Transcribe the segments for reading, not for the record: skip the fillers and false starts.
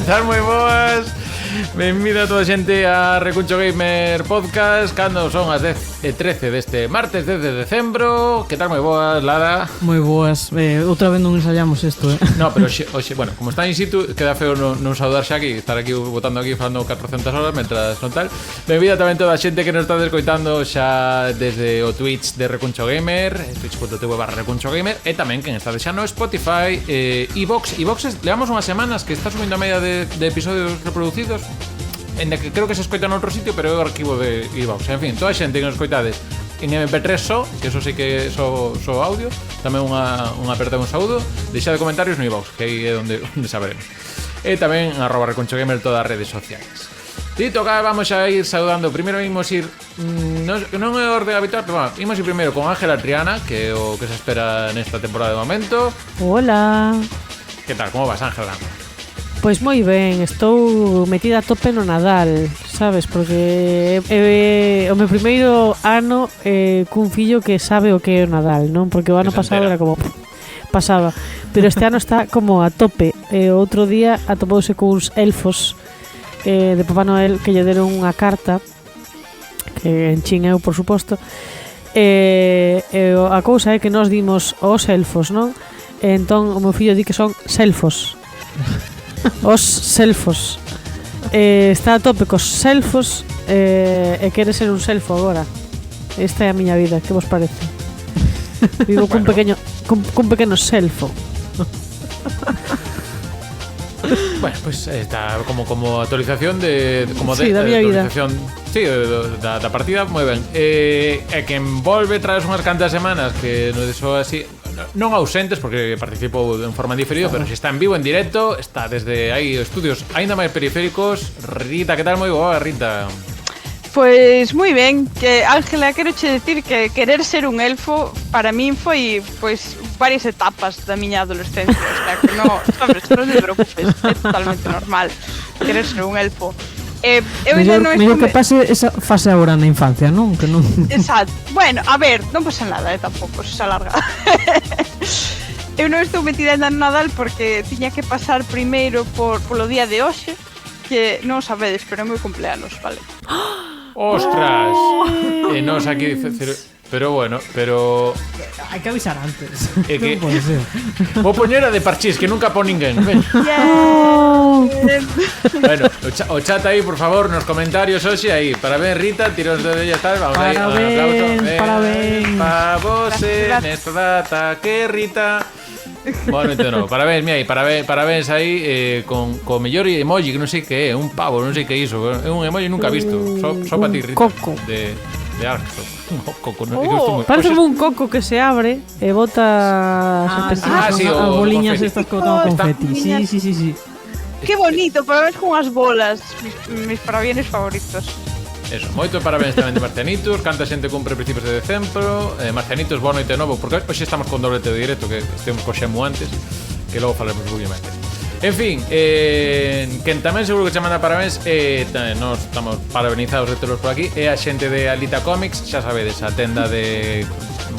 tal moi boas? Benvida a toda a xente a Recuncho Gamer Podcast. Cando son as 10:13 deste martes 10 de decembro. Que tal moi boas, Lara? Moi boas, outra vez non ensayamos isto, No, pero hoxe, bueno, como está in situ, queda feo non saudar xa aquí, estar aquí botando aquí falando 400 horas mentras non tal. Benvida tamén toda a xente que nos está escoitando xa desde o Twitch de Recuncho Gamer, twitch.tv/Recuncho Gamer, e tamén quen está xa no Spotify, iVox. iVox levamos unhas semanas que está subindo a media de episodios reproducidos, en que creo que se escoita en outro sitio, pero é o arquivo de iVox. En fin, toda a xente que nos escoitades en MP3 só, que eso sí que só audio, tamén unha aperta un saúdo. Deixa de comentarios no iVox, que aí é onde saberemos. E tamén @RecunchoGamer todas as redes sociais. Dito que vamos a ir saudando. Primeiro imos ir non é orde habitual, pero bueno, imos ir primeiro con Ángela Triana, que é o que se espera nesta temporada de momento. Hola. Que tal, como vas, Ángela? Pois moi ben, estou metida a tope no Nadal, sabes? Porque o meu primeiro ano cun fillo que sabe o que é o Nadal, non? Porque o ano pasado era como pasaba, pero este ano está como a tope. Outro día atopouse cuns elfos de Papá Noel que lle deron unha carta, que en chineu, por suposto, a cousa é que nos dimos os elfos, non? E entón o meu fillo di que son selfos. Os selfos. Está a tope cos selfos e quere ser un selfo agora. Esta é a miña vida, que vos parece? Vivo cun pequeno selfo. Bueno, pues está como actualización de da miña vida. Sí, da partida, moi ben. E quen volve tras unhas cantas semanas que non deixou así, non ausentes porque participou en forma diferida, pero se está en vivo, en directo, está desde aí estudios aínda máis periféricos. Rita, que tal? Moi boa, Rita. Pois moi ben, que Ángela, quero che decir que querer ser un elfo para min foi pois varias etapas da miña adolescencia, o sea, que non, sabes, non te preocupes, é totalmente normal querer ser un elfo. Mellor que pase esa fase agora na infancia, non? Que non. Exacto. Bueno, a ver, non pasa nada, tampouco se alarga. Eu non estou metida en Nadal porque tiña que pasar primeiro polo día de hoxe, que non sabedes, pero é moi cumpleanos, vale? ¡Ostras! E nos aquí pero bueno, pero hai que avisar antes. É que pode ser. Vou poñer a de parchís que nunca pon ninguén. Bueno, o chat aí, por favor, nos comentarios hoxe aí. Parabéns, Rita, tiros de ella tal, vamos aí. Parabéns. Pa vos nesta data que Rita. Bueno, de novo, parabéns, mi aí, parabéns aí con mellor emoji que non sei que é, un pavo, non sei que é iso, é un emoji nunca visto, só para ti, Rita, coco de Arco. Coco, non, parece un coco que se abre e bota as boliñas estas que botan confeti. Sí. Que bonito, parabéns con as bolas, mis parabéns favoritos. Eso, moito parabéns tamén de Marcianitos. Canta xente cumpre principios de decembro. Marcianitos, boa noite de novo, porque hoxe estamos con doblete de directo, que estemos co Xemu antes, que logo falaremos obviamente. En fin, quen tamén seguro que che manda parabéns, nos estamos parabenizados de todos por aquí, é a xente de Alita Comics, xa sabedes, a tenda de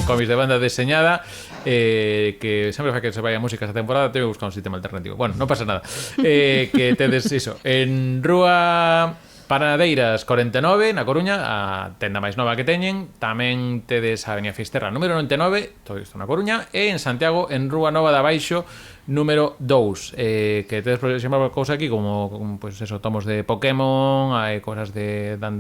cómics de banda deseñada, que sempre fai que se vaya música esta temporada, teño que buscar un sistema alternativo. Bueno, non pasa nada. Que tedes iso, en Rúa Panadeiras 49, na Coruña, a tenda máis nova que teñen. Tamén tedes a Avenida Fisterra número 99, todo isto na Coruña. E en Santiago, en Rúa Nova de Abaixo número 2, que tedes, por exemplo, cousa aquí como pues eso, tomos de Pokémon, hai cosas de Dan.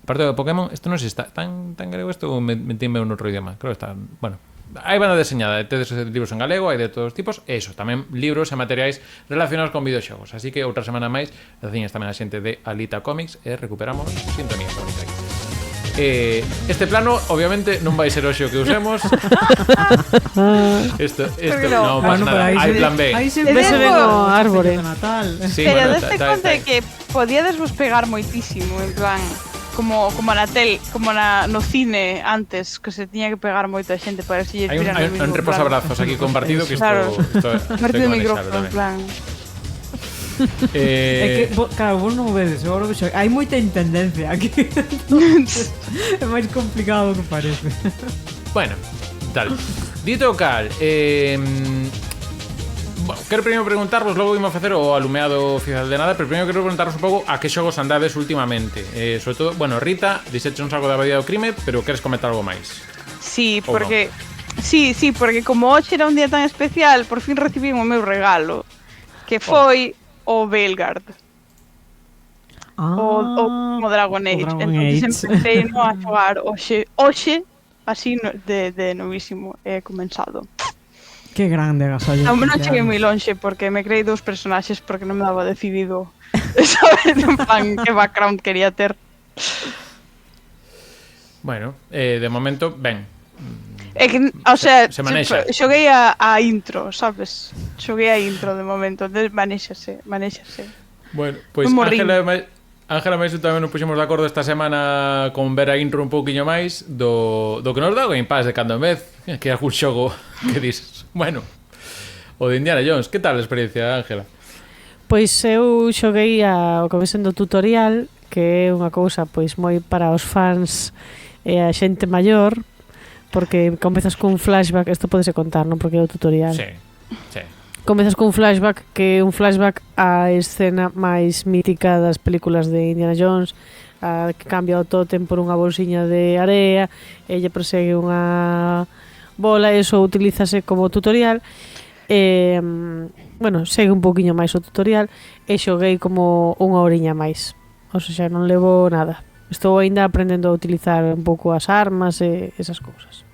Aparte de Pokémon, isto non sei se está tan grego, isto metíme un outro idioma. Creo que está, bueno, hai banda deseñada, tedes libros en galego, hai de todos os tipos, e iso, tamén libros e materiais relacionados con videoxogos. Así que outra semana máis, gracias tamén a xente de Alita Comics, e recuperamos sintonía bonita aquí. Este plano, obviamente, non vai ser hoxe o que usemos. Isto non pasa nada, hai plan B. Aí se ve o árbore de Natal. Pero deste conta que podíades vos pegar moitísimo, en plan como na tele, como no cine antes, que se tiña que pegar moita xente para si lle viran o mismo. Hai un reposabrazos aquí compartido que isto partido de micrófono, en plan. É que, claro, vos non o vedes, agora vexo, hai moita intendencia aquí. É máis complicado do que parece. Bueno, tal. Dito o cal, bueno, quero primeiro preguntarvos, logo imos facer o alumeado oficial de nada, pero primeiro quero preguntarvos un pouco a que xogos andades últimamente. Sobre todo, bueno, Rita, dixeche un saco da Abadía do Crime, pero queres comentar algo máis? Sí, Ou porque sí, porque como hoxe era un día tan especial, por fin recibí o meu regalo, que foi o Belgard. O Dragon Age. Entonces empecé a xogar hoxe, así de novísimo, he comenzado. Que grande, agasallo. Non cheguei moi lonxe porque me creei 2 personaxes porque non me daba decidido, sabes, en plan, que background quería ter. Bueno, de momento, ben. É que, o sea, se manexa. Xoguei a intro, sabes? Xoguei a intro de momento, manéxase. Bueno, pois Ángela máis tamén nos puxemos de acordo esta semana con ver a intro un pouquiño máis do que nos dá o Game Pass de cando en vez, que é algún xogo que dices, bueno, o de Indiana Jones. Que tal a experiencia, Ángela? Pois eu xoguei o que ve sendo tutorial, que é unha cousa pois moi para os fans e a xente maior, porque comezas cun flashback, isto podese contar, non? Porque é o tutorial. Sí. Comezas cun flashback, que é un flashback á escena máis mítica das películas de Indiana Jones, que cambia o tótem por unha bolsiña de area, ella persegue unha bola, e iso utilízase como tutorial. Bueno, segue un poquinho máis o tutorial, e xoguei como unha horiña máis. O sea, non levo nada. Estou aínda aprendendo a utilizar un pouco as armas e esas cousas.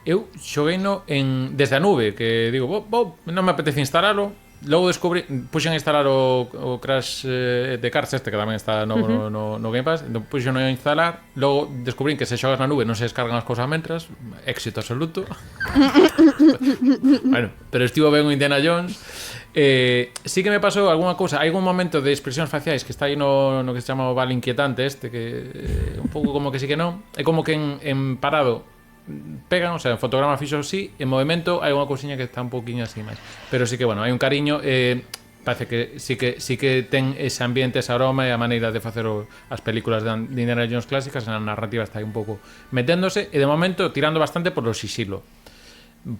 Eu xogueino desde a nube, que digo, non me apetece instalalo. Logo descubrí, puxen a instalar o Crash de Cars que tamén está no Game Pass. Entón puxen a instalar. Logo descubrín que se xogas na nube non se descargan as cousas mentras. Éxito absoluto. Bueno, pero estivo ben o Indiana Jones. Sí que me pasou algunha cousa. Hai algún momento de expresións faciais que está aí no que se chama o vale inquietante que un pouco como que sí que non. É como que en parado pegan, o sea, en fotograma fixo sí, en movimento hai unha cousiña que está un pouquiño así máis, pero sí que, bueno, hai un cariño, parece que sí que ten ese ambiente, ese aroma e a maneira de facer as películas de Indiana Jones clásicas, a narrativa está aí un pouco meténdose, e de momento tirando bastante por lo sisilo,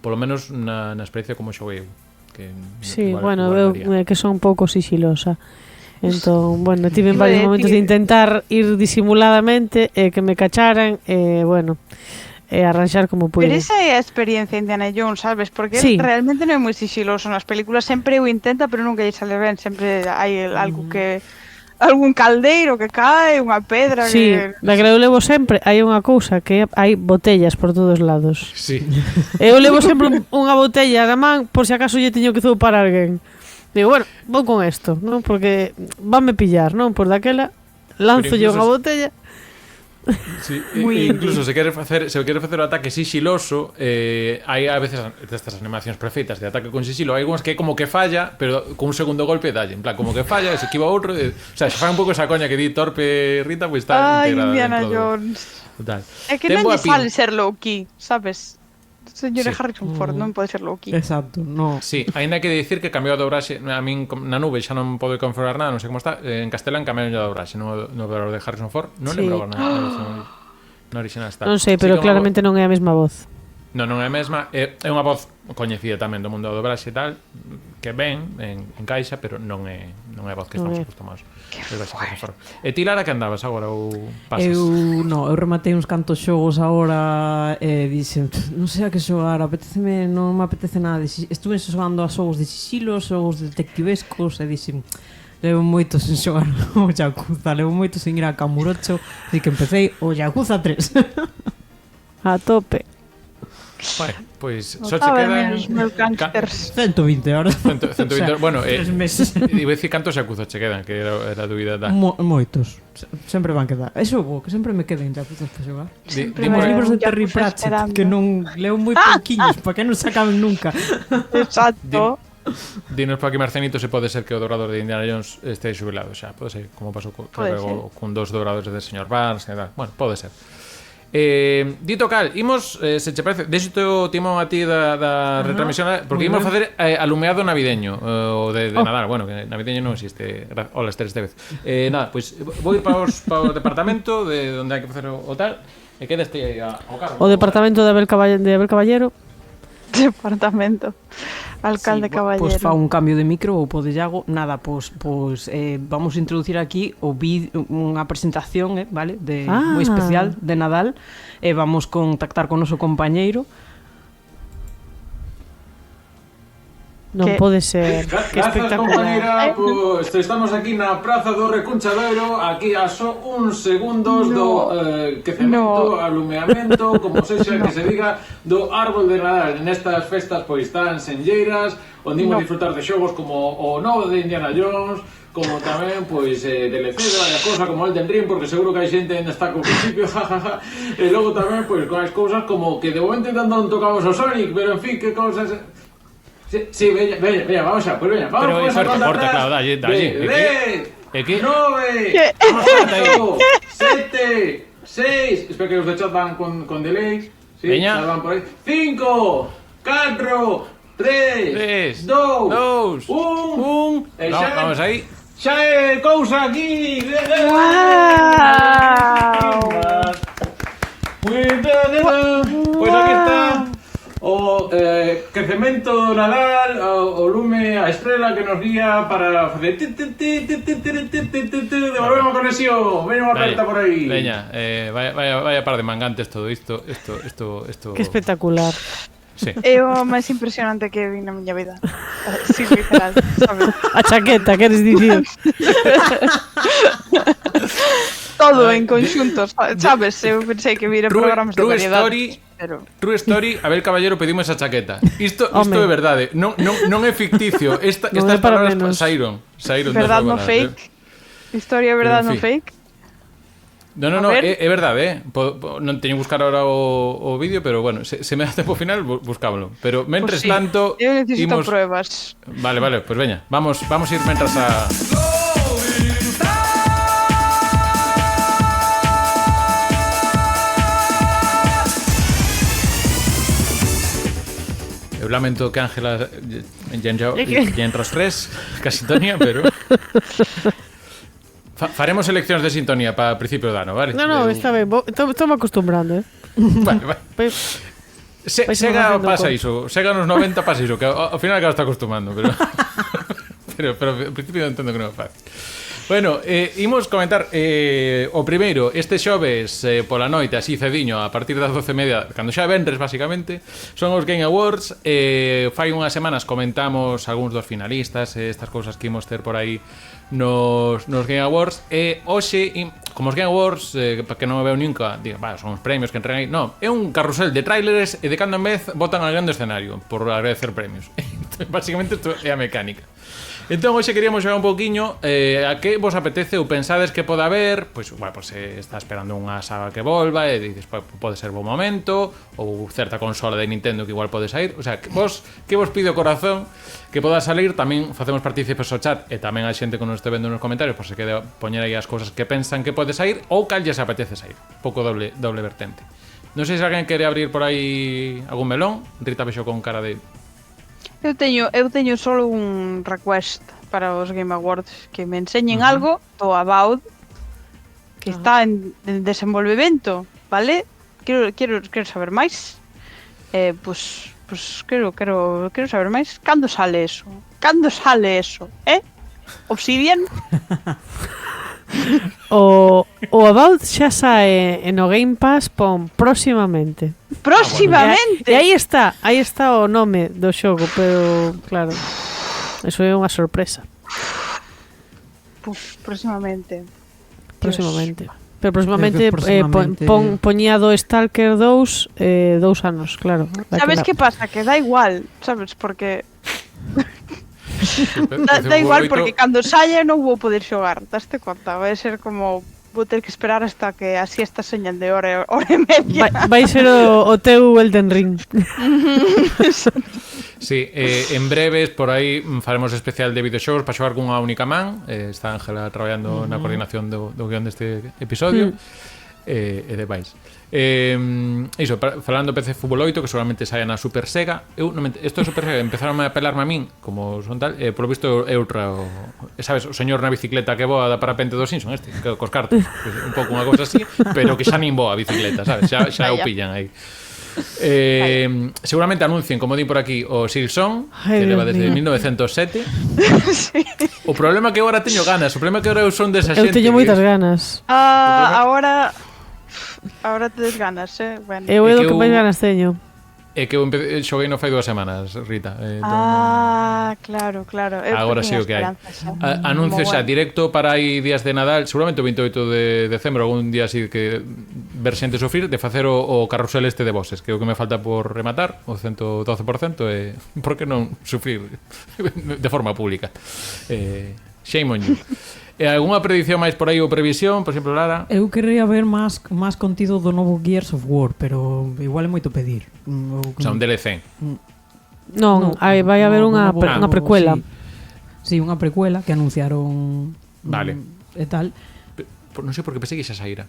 polo menos na experiencia como xoguei eu, que sí, bueno, veo que son un pouco sigilosa. Entón, bueno, tive en varios momentos de intentar ir disimuladamente e que me cacharan, bueno, arranxar como pude. Pero esa é a experiencia Indiana Jones, sabes? Porque sí, realmente non é moi sigiloso nas películas, sempre o intenta, pero nunca lle sale ben, sempre hai algo que algún caldeiro que cae, unha pedra sí, que... da que eu levo sempre, hai unha cousa que hai botellas por todos lados. Sí. Eu levo sempre unha botella na man por se acaso lle teño que zoupar a alguén. Digo, bueno, vou con isto, non? Porque vanme pillar, non? Por daquela lanzolle unha botella. Sí, incluso se quere facer o ataque sigiloso, hai a veces destas animacións perfeitas de ataque con sigilo, hai algúns que como que falla, pero con un segundo golpe dalle, en plan como que falla, se esquiva outro, o sea, se fai un pouco esa coña que di torpe Rita, pois está integrada. Indiana Jones. Total. É que non lle sale ser low-key, sabes? Señor Harrison Ford non pode ser low-key. Exacto, no. Sí, aínda que dicir que cambiou a dobraxe, a min na nube xa non podo configurar nada, non sei como está, en castelán cambiaron a dobraxe, no de Harrison Ford, non lembro nada. No original está. Non sei, pero claramente non é a mesma voz. Non é a mesma, é unha voz coñecida tamén do mundo da dobraxe e tal, que ben, encaixa, pero non é a voz que estamos acostumados. E ti, Lara, que andabas agora ou pasas? Eu rematei uns cantos xogos agora e dixen, non sei a que xogar, non me apetece nada. Estuve xogando a xogos de sigilo, xogos detectivescos e dixen, levo moito sen xogar o Yakuza, levo moito sen ir a Kamurocho, así que empecé o Yakuza 3. A tope. Bueno, pois só che quedan 120 horas. 120, bueno, 3 meses. Iba a dicir cantos Yakuza che quedan, que era a dúbida da. Moitos. Sempre van quedar. Eso bo, que sempre me queden Yakuza para xogar. Dimos libros de Terry Pratchett que non leo moi pouquiños, para que non se acaben nunca. Exacto. Dinos por aquí, Marcenito, se pode ser que o dobrador de Indiana Jones este xubilado xa. Pode ser, como pasou con 2 dobradores de Sr. Barnes e tal. Bueno, pode ser. Dito cal, imos, se che parece, deixo o timón a ti da retransmisión, porque imos facer alumeado navideño, o de Nadal, bueno, que navideño non existe. Hola, Esther Estevez. Nada, pois vou ir para o departamento de onde hai que facer o tal, e quedes ti ao cargo. O departamento de Abel Caballero. Departamento. Alcalde Caballero. Pois fa un cambio de micro ou pode Iago. Nada, pois vamos a introducir aquí unha presentación, vale, moi especial de Nadal. Vamos contactar con o noso compañeiro. Non pode ser. Que Grazas, compañera, pues estamos aquí na Praza do Recunchadoiro, aquí a só uns segundos do quecemento, alumeamento, como sexa que se diga, do árbol de Nadal. Nestas festas pois están senlleiras, onde imos disfrutar de xogos como o novo de Indiana Jones, como tamén, pois, DLC de varias cousas, como Elden Ring, porque seguro que hai xente ainda está co principio, jajaja, e logo tamén, pois, con as cousas como que de momento non tocamos o Sonic, pero en fin, que cousas... Sí, veña, vamos xa, pues veña, vamos pero pues a corta, claro, dalle. 9, 8, 7, 6, espero que os de chat van con delay. Sí, veña. Van por aí. 5, 4, 3, 2, 1. Vamos aí. Xa é cousa aquí. Pois aquí está o crecemento do Nadal, o lume, a estrela que nos guía para facer devolvemos a conexión. Veña unha aperta por aí. Veña, vaya par de mangantes todo isto. Que espectacular. Sí. É o máis impresionante que vi na miña vida. Sí, literal, sabes? A chaqueta, queres dicir? Todo en conxunto, sabes? Eu pensei que vira programas de variedade. True Story, Abel Caballero pedimos esa chaqueta. Isto é verdade, non é ficticio. Estas palabras saíron. Verdad no fake. Historia verdad no fake. No, é verdade, non teño que buscar ahora o vídeo, pero bueno, se me dá tempo final, buscámoslo. Pero mentres tanto... Eu necesito pruebas. Vale, pues veña, vamos ir mentras a... Eu lamento que Ángela entra os tres, casi sintonía, pero... Faremos eleccións de sintonía para principio do ano, vale? No, está ben, estou me acostumbrando, Vale. Sega pasa iso, Sega nos 90 pasa iso, que ao final acaba está acostumando, pero ao principio entendo que non é fácil. Bueno, imos comentar o primeiro, este xoves pola noite, así cediño, a partir das 12:30, cando xa vendres, basicamente, son os Game Awards. Fai unhas semanas comentamos algúns dos finalistas, estas cousas que imos ter por aí nos Game Awards. E hoxe, como os Game Awards, para que non me veo nunca, diga, son os premios que entregan aí. Non, é un carrusel de trailers e de cando en vez botan al grande escenario por agradecer premios. Basicamente, isto é a mecánica. Entón, hoxe queríamos xogar un pouquiño a que vos apetece ou pensades que pode haber. Pois, bueno, está esperando unha saga que volva e dices, pode ser bo momento, ou certa consola de Nintendo que igual pode sair. O sea, que vos pide o corazón que poda salir. Tamén facemos partícipes ao chat e tamén a xente que nos este vendo nos comentarios, por se quede poñer aí as cousas que pensan que pode sair ou cal lle se apetece sair. Pouco doble vertente. Non sei se alguén quere abrir por aí algún melón. Rita vexo con cara de... Eu teño solo un request para os Game Awards, que me enseñen algo do About, que está en desenvolvemento, vale? Quero saber máis. Pues quero saber máis. Cando sale eso? Obsidian? O About xa sae no Game Pass próximamente. Próximamente? E aí está o nome do xogo, pero claro, eso é unha sorpresa. Próximamente. Pero próximamente poñía do Stalker 2 2 anos, claro. Sabes que pasa? Que da igual, sabes? Porque... da igual, porque cando saia non vou poder xogar, daste conta? Vai ser como... Vou ter que esperar hasta que así esta señal de hora e media. Vai ser o teu Elden Ring. Sí, en breves por aí faremos especial de videoxogos para xogar cunha única man. Está Ángela traballando na coordinación do guión deste episodio. E demais. Iso, falando do PC Fútbol 8, que seguramente saia na Super Sega. Isto é Super Sega, empezaron a pelarme a min, como son tal, polo visto é outra, sabes, o señor na bicicleta que voa da parapente do Simpson, cos cartos, un pouco unha cousa así, pero que xa nin voa a bicicleta, sabes, xa o pillan aí. Seguramente anuncien, como di por aquí, o Silksong, Ai, que leva Dios desde mío. 1907. O problema que agora teño ganas, o problema que agora eu son desa Eu xente. teño que- moitas ganas. Ahora tedes ganas, bueno. Eu é É do que que máis eu- ganas teño. É que eu xoguei no fai 2 semanas, Rita. Claro. Agora sí o que hai. Anuncio xa directo para aí días de Nadal, seguramente o 28 de decembro, algún día así que ver xente sufrir, de facer o carrusel este de bosses, que é o que me falta por rematar, o 112%, e por que non sufrir de forma pública. Shame on you. Algúnha predición máis por aí ou previsión, por exemplo, Lara? Eu querría ver máis contido do novo Gears of War, pero igual é moito pedir. O sea, un DLC. Non, vai haber unha precuela. Sí, unha precuela que anunciaron Vale. e tal. Non sei por que pensei que xa saíra.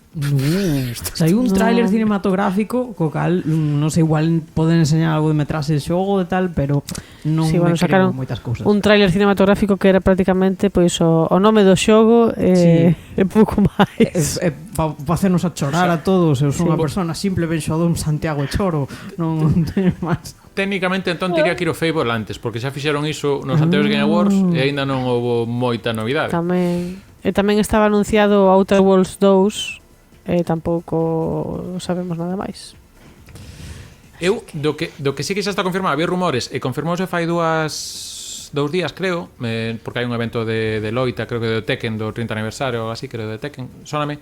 Saiu un tráiler cinematográfico co cal, non sei, igual poden enseñar algo de metrase de xogo e tal, pero non Sí, me bueno, creo sacaron moitas cousas. un tráiler cinematográfico que era prácticamente pois o nome do xogo e pouco máis. Pa facernos a chorar a todos. Eu son unha Sí. persona simple, ben xodón, Santiago e choro. Non teño máis. Técnicamente, entón, tiría que ir o Fable antes, porque xa fixeron iso nos anteriores Game Awards e aínda non houve moita novidade. Tamén estaba anunciado Outer Worlds 2 e tampouco sabemos nada máis. Eu, do que sí que xa está confirmado, había rumores, e confirmouse fai dous días, creo, porque hai un evento de Loita, creo que do Tekken, do 30 aniversario ou así, creo de Tekken, sóname.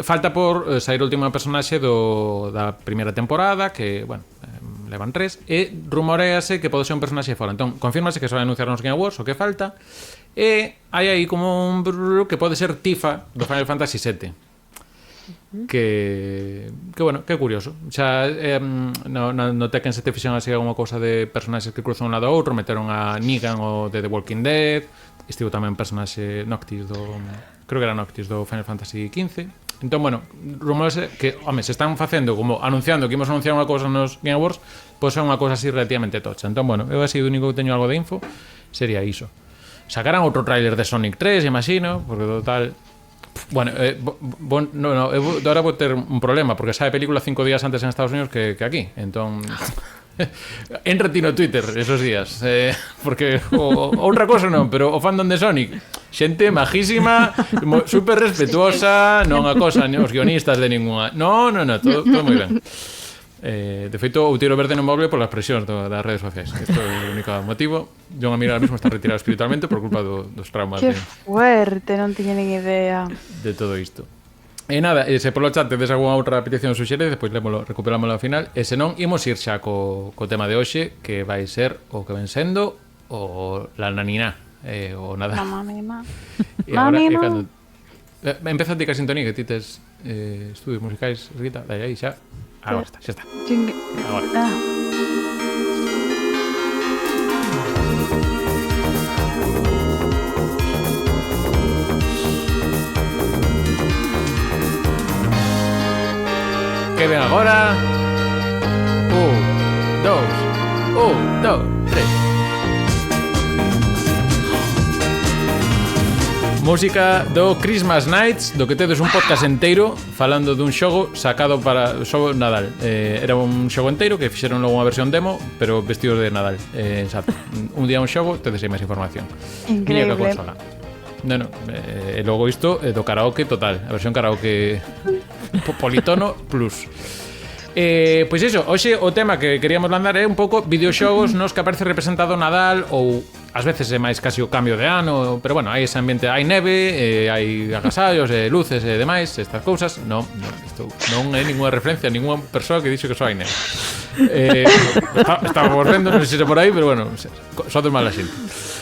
Falta por sair o último personaxe da primeira temporada, que, bueno, levan 3, e rumorease que pode ser un personaxe fora. Entón, confírmase que se vai anunciar nos Game Awards, o que falta, e hai aí como un que pode ser Tifa do Final Fantasy VII. Que bueno, que curioso. Xa no Tekken 7 fixeron así alguma cousa de personaxes que cruzan un lado a outro, meteron a Negan o de The Walking Dead, estivo tamén personaxe Noctis creo que era Noctis do Final Fantasy XV. Entón, bueno, rumores que, home, se están facendo como anunciando que imos anunciar unha cousa nos Game Awards, pois é unha cousa así relativamente tocha. Entón, bueno, eu así o único que teño algo de info sería iso. Sacarán outro tráiler de Sonic 3, imagino, porque total... Bueno, eu ahora vou ter un problema, porque sabe película 5 días antes en Estados Unidos que aquí. Entón... Entrati no Twitter esos días, porque outra cosa non, pero o fandom de Sonic, xente majísima, super respetuosa, non acosa os guionistas de ninguna. No, todo moi ben. De feito, o tiro verde non móvil polas presións das redes sociais. Isto é o único motivo. John Amigo ahora mismo está retirado espiritualmente por culpa dos traumas Que fuerte, non tiña nin idea. de todo isto. E nada, se polo chat tedes algunha outra petición suxere, despois recuperámoslo ao final. E senón, imos ir xa co tema de hoxe, que vai ser o que ven sendo o la nanina, o nada. Mamá mima. E agora é Mamima. cando... Empeza a ti ca sintonía, que ti tes estudios musicais, Rita, dai aí xa. Agora está, xa está. Agora. Que ven agora. 1, 2, 3. Música do Christmas Nights, do que tedes un podcast enteiro falando dun xogo sacado para xogo Nadal. Era un xogo enteiro que fixeron logo unha versión demo, pero vestidos de Nadal. Exacto. Un día un xogo, tedes aí máis información. Increíble. Miña que consola. E logo isto do karaoke total, a versión karaoke Politono Plus. Pois iso, hoxe o tema que queríamos landar é un pouco videoxogos nos que aparece representado Nadal ou ás veces é máis casi o cambio de ano, pero bueno, hai ese ambiente, hai neve, hai agasallos, luces e demais, estas cousas. Non, isto non é ninguna referencia a ninguna persoa que dixo que só hai neve. Estamos vendo, non sei se por aí, pero bueno, sodes mala xente.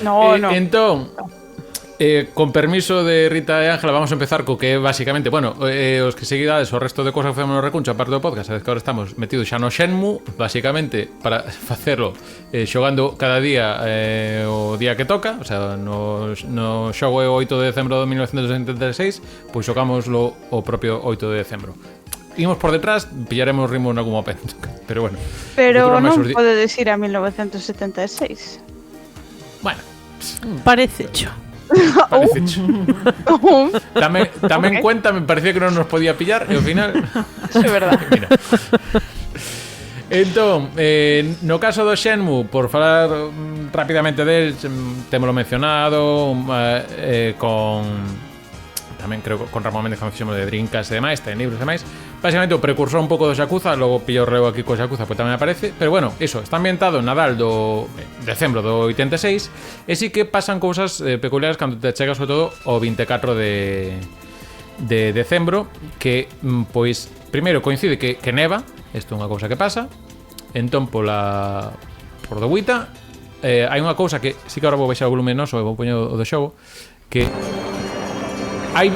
No. Entón, con permiso de Rita e Ángela, vamos a empezar co que é basicamente, bueno, os que seguidades o resto de cosas que facemos no Recuncho, aparte do podcast, sabes que agora estamos metidos xa no Shenmue, basicamente para facelo xogando cada día o día que toca, o sea, no xogo é o 8 de decembro de 1976, pois xogámoslo o propio 8 de decembro. Imos por detrás, pillaremos ritmo en algún momento, pero bueno. Pero non pode decir a 1976. Bueno, Parece cho. parece tamén Okay. cuenta, me parecía que non nos podía pillar e ao final É verdad. mira. Entón, no caso do Shenmue, por falar rapidamente del, témolo mencionado, con tamén creo con Ramón Méndez cando fixemos de Dreamcast e demais, ten libros e demais. Básicamente o precursor un pouco do Yakuza, logo pillo reo aquí co Yakuza, pois tamén aparece, pero bueno, eso, está ambientado en Nadal do decembro do 86, e sí que pasan cousas peculiares cando te chegas sobre todo o 24 de decembro, que pois primeiro coincide que neva, isto é unha cousa que pasa. Entón por Deguita hai unha cousa que sí que agora vou baixar o volumen noso e vou poñer o do xogo, que hai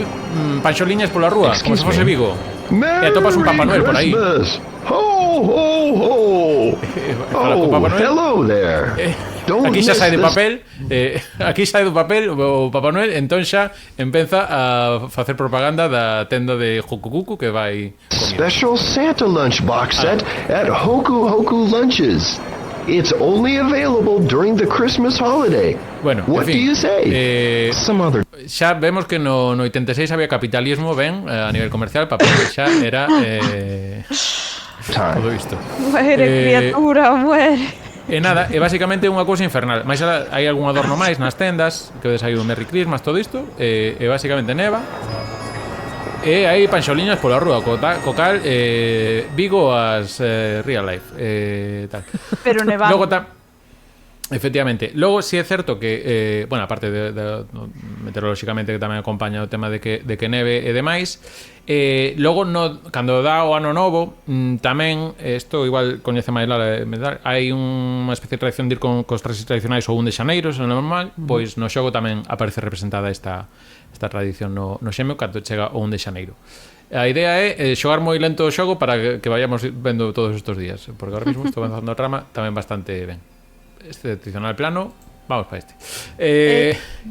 panxoliñas pola rúa, como se fose Vigo, e atopas un Papá Noel por aí. Ho, ho, ho. Fala con Papá Noel. Hello there. Aquí xa sai de papel, aquí sai do papel o Papá Noel, entón xa empeza a facer propaganda da tenda de Hokukuku que vai comida. Special Santa lunch box set at Hoku Hoku Lunches. It's only available during the Christmas holiday. Bueno, What en fin, do you say? Some other xa vemos que no 86 había capitalismo, ben, a nivel comercial, Papá Noel xa era todo time. isto. Muere, criatura, muere. E nada, é basicamente unha cousa infernal. Mais hai algún adorno máis nas tendas, que vedes aí o Merry Christmas, todo isto, e basicamente neva. E hai panxoliñas pola rúa, co cal Vigo as real life, tal. Pero nevando. Logo efectivamente. Logo, si é certo que, bueno, aparte de meteorolóxicamente que tamén acompaña o tema de que neve e demais, logo cando dá o ano novo, tamén, isto igual coñece máis hai unha especie de tradición de ir cos traxes tradicionais o 1 de xaneiro, se non é normal, pois no xogo tamén aparece representada esta tradición no Xenmue cando chega o 1 de xaneiro. A idea é xogar moi lento o xogo para que vayamos vendo todos estes días, porque ahora mismo estou avanzando a trama tamén bastante ben. Este tradicional plano, vamos para este.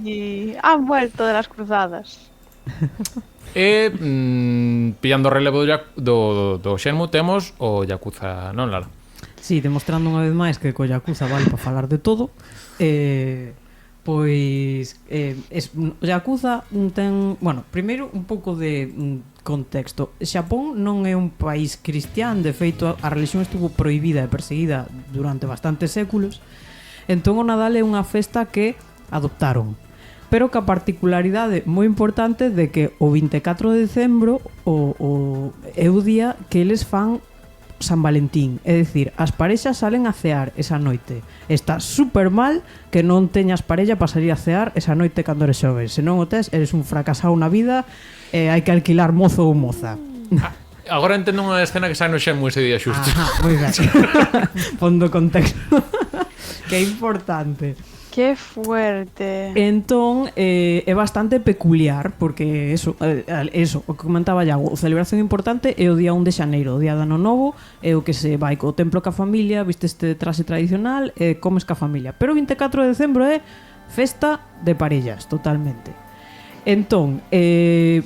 Y han vuelto de las cruzadas. Pillando o relevo do Shenmue temos o Yakuza, non, Lara? Sí, demostrando unha vez máis que co Yakuza vale para falar de todo. Pois o Yakuza ten, bueno, primeiro un pouco de contexto. Xapón non é un país cristián, de feito a religión estuvo prohibida e perseguida durante bastantes séculos. Entón o Nadal é unha festa que adoptaron, pero ca particularidade moi importante de que o 24 de decembro é o día que eles fan San Valentín, é dicir, as parexas salen a cear esa noite. Está super mal que non teñas parella para salir a cear esa noite cando eres xoven. Se non o tes, eres un fracasado na vida e hai que alquilar mozo ou moza. Agora entendo unha escena que sai no Shenmue ese día xusto. Moi ben. Pondo contexto. Que é importante. Qué fuerte. Entón, é bastante peculiar, porque eso, o que comentaba Iago, a celebración importante é o día 1 de xaneiro, o día do ano novo, é o que se vai co templo ca familia, viste este traxe tradicional, e comes ca familia. Pero o 24 de decembro é festa de parellas, totalmente. Entón,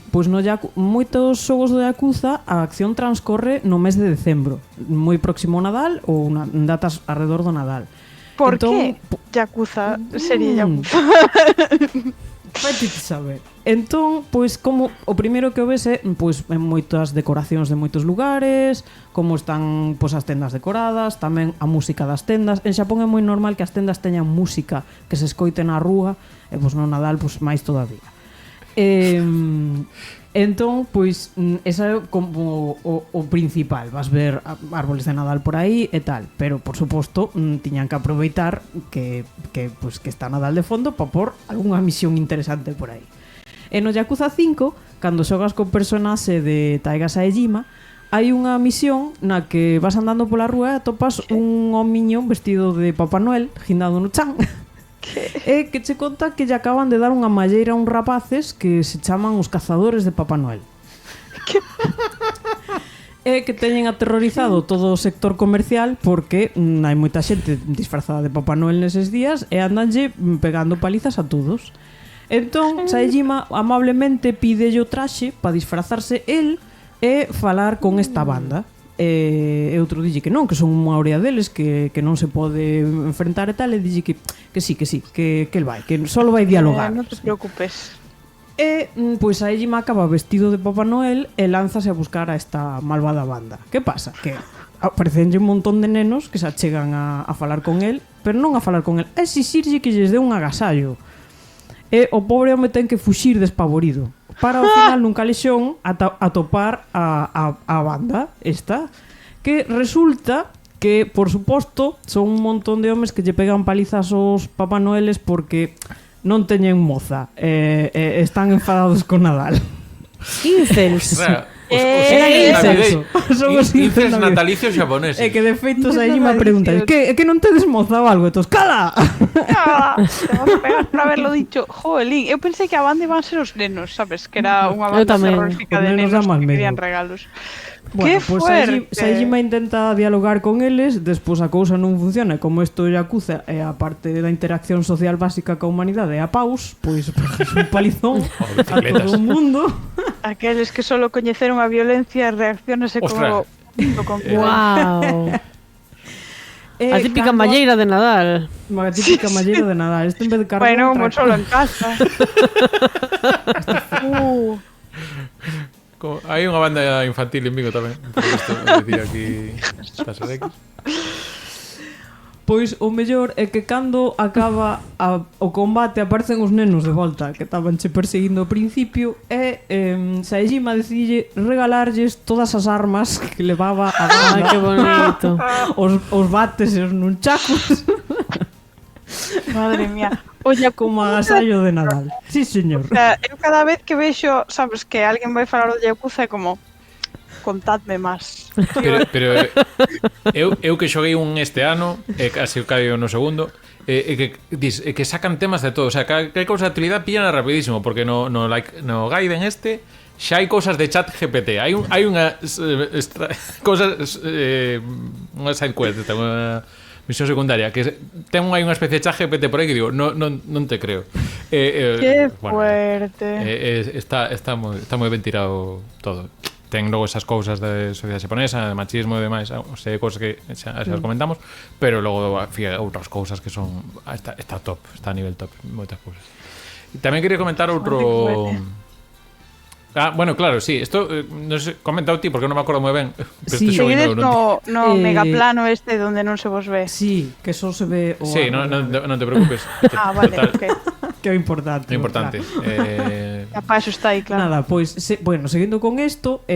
pois no moitos xogos do Yakuza a acción transcorre no mes de decembro, moi próximo ao Nadal ou en datas alrededor do Nadal. ¿Por entón, qué Yakuza sería Yakuza? Vai ti saber. Entón, pois como o primeiro que o ves é pois en moitas decoracións de moitos lugares, como están pois as tendas decoradas, tamén a música das tendas. En Xapón é moi normal que as tendas teñan música que se escoite na rúa, e pois no Nadal pois máis todavía. Entón, pois, esa é como o principal. Vas ver árboles de Nadal por aí e tal. Pero, por suposto, tiñan que aproveitar que está Nadal de fondo para por algunha misión interesante por aí. E no Yakuza 5, cando xogas co personaxe de Taiga Saejima, hai unha misión na que vas andando pola rúa e atopas un homiño vestido de Papá Noel guindado no chan. E que che conta que lle acaban de dar unha malleira a uns rapaces que se chaman os cazadores de Papá Noel. E que teñen aterrorizado todo o sector comercial porque hai moita xente disfrazada de Papá Noel neses días e andanlle pegando palizas a todos. Entón, Saejima amablemente pide o traxe para disfrazarse el e falar con esta banda. E outro dille que non, que son unha orea deles que non se pode enfrentar e tal, e dille que sí, que el vai, que solo vai dialogar. Non te preocupes. E pois a Ejima acaba vestido de Papá Noel e lánzase a buscar a esta malvada banda. Que pasa? Que aparecenlle un montón de nenos que se achegan a falar con el, pero non a falar con el, a exixirlle que lles dé un agasallo. E o pobre home ten que fuxir despavorido para ao final nun calexón atopar a banda esta, que resulta que, por suposto, son un montón de homes que lle pegan palizas aos Papá Noeles porque non teñen moza, están enfadados con Nadal. Incels. Eran incels. Son os Incels incels natalicios xaponeses. E que de feito aí me pregunta, que non tedes moza ou algo? E tos, cala! Te vas a pegar por haberlo dicho. Joelín, eu pensei que a banda iban a ser os nenos, sabes? Que era unha Eu banda tamén. terrorífica Os de nenos nenos dan máis que querían medo. regalos. Bueno, ¡Qué pues fuerte! Saijima intenta dialogar con eles, despois a cousa non funciona, e como isto Yakuza é a parte da interacción social básica coa humanidade é a paus, pois pegas un palizón a bicicletas. todo o mundo. Aqueles que solo coñeceron a violencia reaccionase Ostras. con Wow. A típica cando- malleira de Nadal. A típica malleira de Nadal. Este en vez de carbón Bueno, trae como solo en casa. Hai unha banda infantil en Vigo tamén. Por isto, dicir aquí Casa de X. Pois o mellor é que cando acaba o combate aparecen os nenos de volta que estaban che perseguindo ao principio e Saejima decide regalarlles todas as armas que levaba a Ai, banda, que bonito. os bates e os nunchakos Madre mía. Oye, como agasallo de Nadal. Sí, señor. O sea, eu cada vez que vexo, sabes, que alguén vai falar do Yakuza é como contadme máis. Pero eu que xoguei un este ano e casi caio no segundo que que sacan temas de todo, o sea, que cousa de utilidade pillan rapidísimo porque no Gaiden este xa hai cousas de chat GPT, hai unha cousas unha side quest, unha misión secundaria que ten hai unha especie de chat GPT por aí que digo, non te creo. Qué fuerte. Está moi ben tirado todo. Ten logo esas cousas de sociedade xaponesa, de machismo e demais, sei cousas que xa comentamos, pero logo outras cousas que son está top, está a nivel top, moitas cousas. E tamén quería comentar outro. Bueno, claro, sí, isto non sei, comentado ti porque non me acordo moi ben. Pero Sí. este xogo Seguides non no megaplano este donde non se vos ve. Sí, que só se ve o Sí, árbol. non te preocupes. Vale, Total, ok. que é o importante. é importante. Ya para eso está aí, claro. Nada, pois, bueno, seguindo con isto,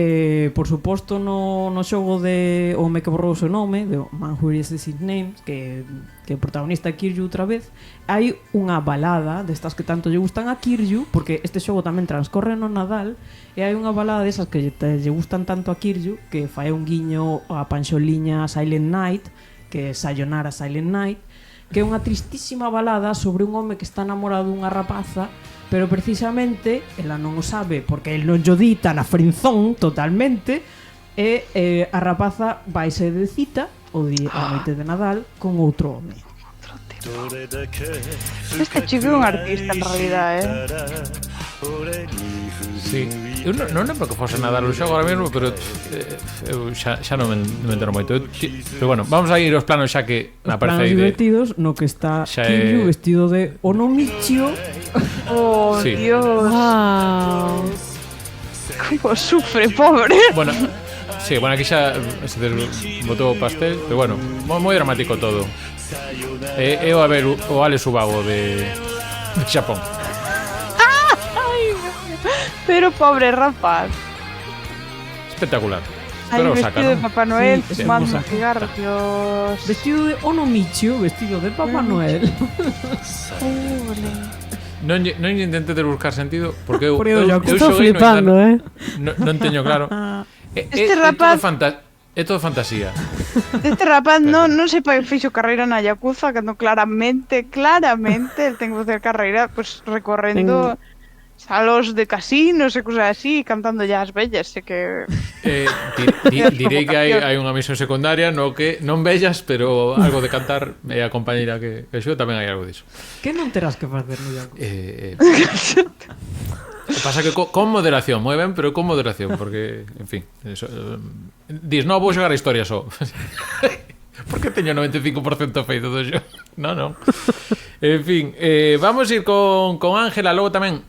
por suposto no xogo de o me que borrou o seu nome, de Man Who Is His Name, que o protagonista é Kiryu outra vez, hai unha balada destas que tanto lle gustan a Kiryu, porque este xogo tamén transcorre no Nadal, e hai unha balada desas que lle gustan tanto a Kiryu, que fai un guiño a panxoliña Silent Night, que é Sayonara Silent Night, que é unha tristísima balada sobre un home que está namorado dunha rapaza, pero precisamente ela non o sabe porque el non llo di tan a frinzón totalmente, e a rapaza vaise de cita o día a noite de Nadal con outro home. Este chico é un artista en realidad, Sí. Eu non lembro que fose Nadal o xogo ahora mesmo, pero eu xa non me entero moito. Pero bueno, vamos a ir aos planos xa que Os aparece planos aí de... divertidos no que está Xa Kiryu é- vestido de Onomichio. Oh, Sí. Dios. Wow. Como sufre, pobre. Bueno, sí, bueno, aquí xa se desbotou o pastel, pero bueno, moi dramático todo. Eu a ver o Alex Ubago de Xapón. Pero pobre rapaz. Espectacular. Ahí Pero vestido saca, de ¿no? Papá Noel, Sí, fumando sí, un cigarro. Dios. Vestido de Onomichio, vestido de Papá Noel. Non lle intente buscar sentido porque eu Porque eu já Estou xoguei no flipando, internet. Non teño claro. Este rapaz- É todo fantasía. Este rapaz non sei para que fixo carreira na Yakuza, cando claramente el ten que facer carreira pues, recorrendo salos de casinos e cosas así, cantando ya as bellas, sei que... Direi que hai unha misión secundaria no que non bellas, pero algo de cantar e a compañeira que xo tamén hai algo diso. Que non terás que facer no Yakuza? Pasa que con moderación, moi ben, pero con moderación, porque, en fin, eso, dis, non vou xogar a historia só. Porque teño 95% feito do xogo. Non. En fin, vamos ir con Ángela, logo tamén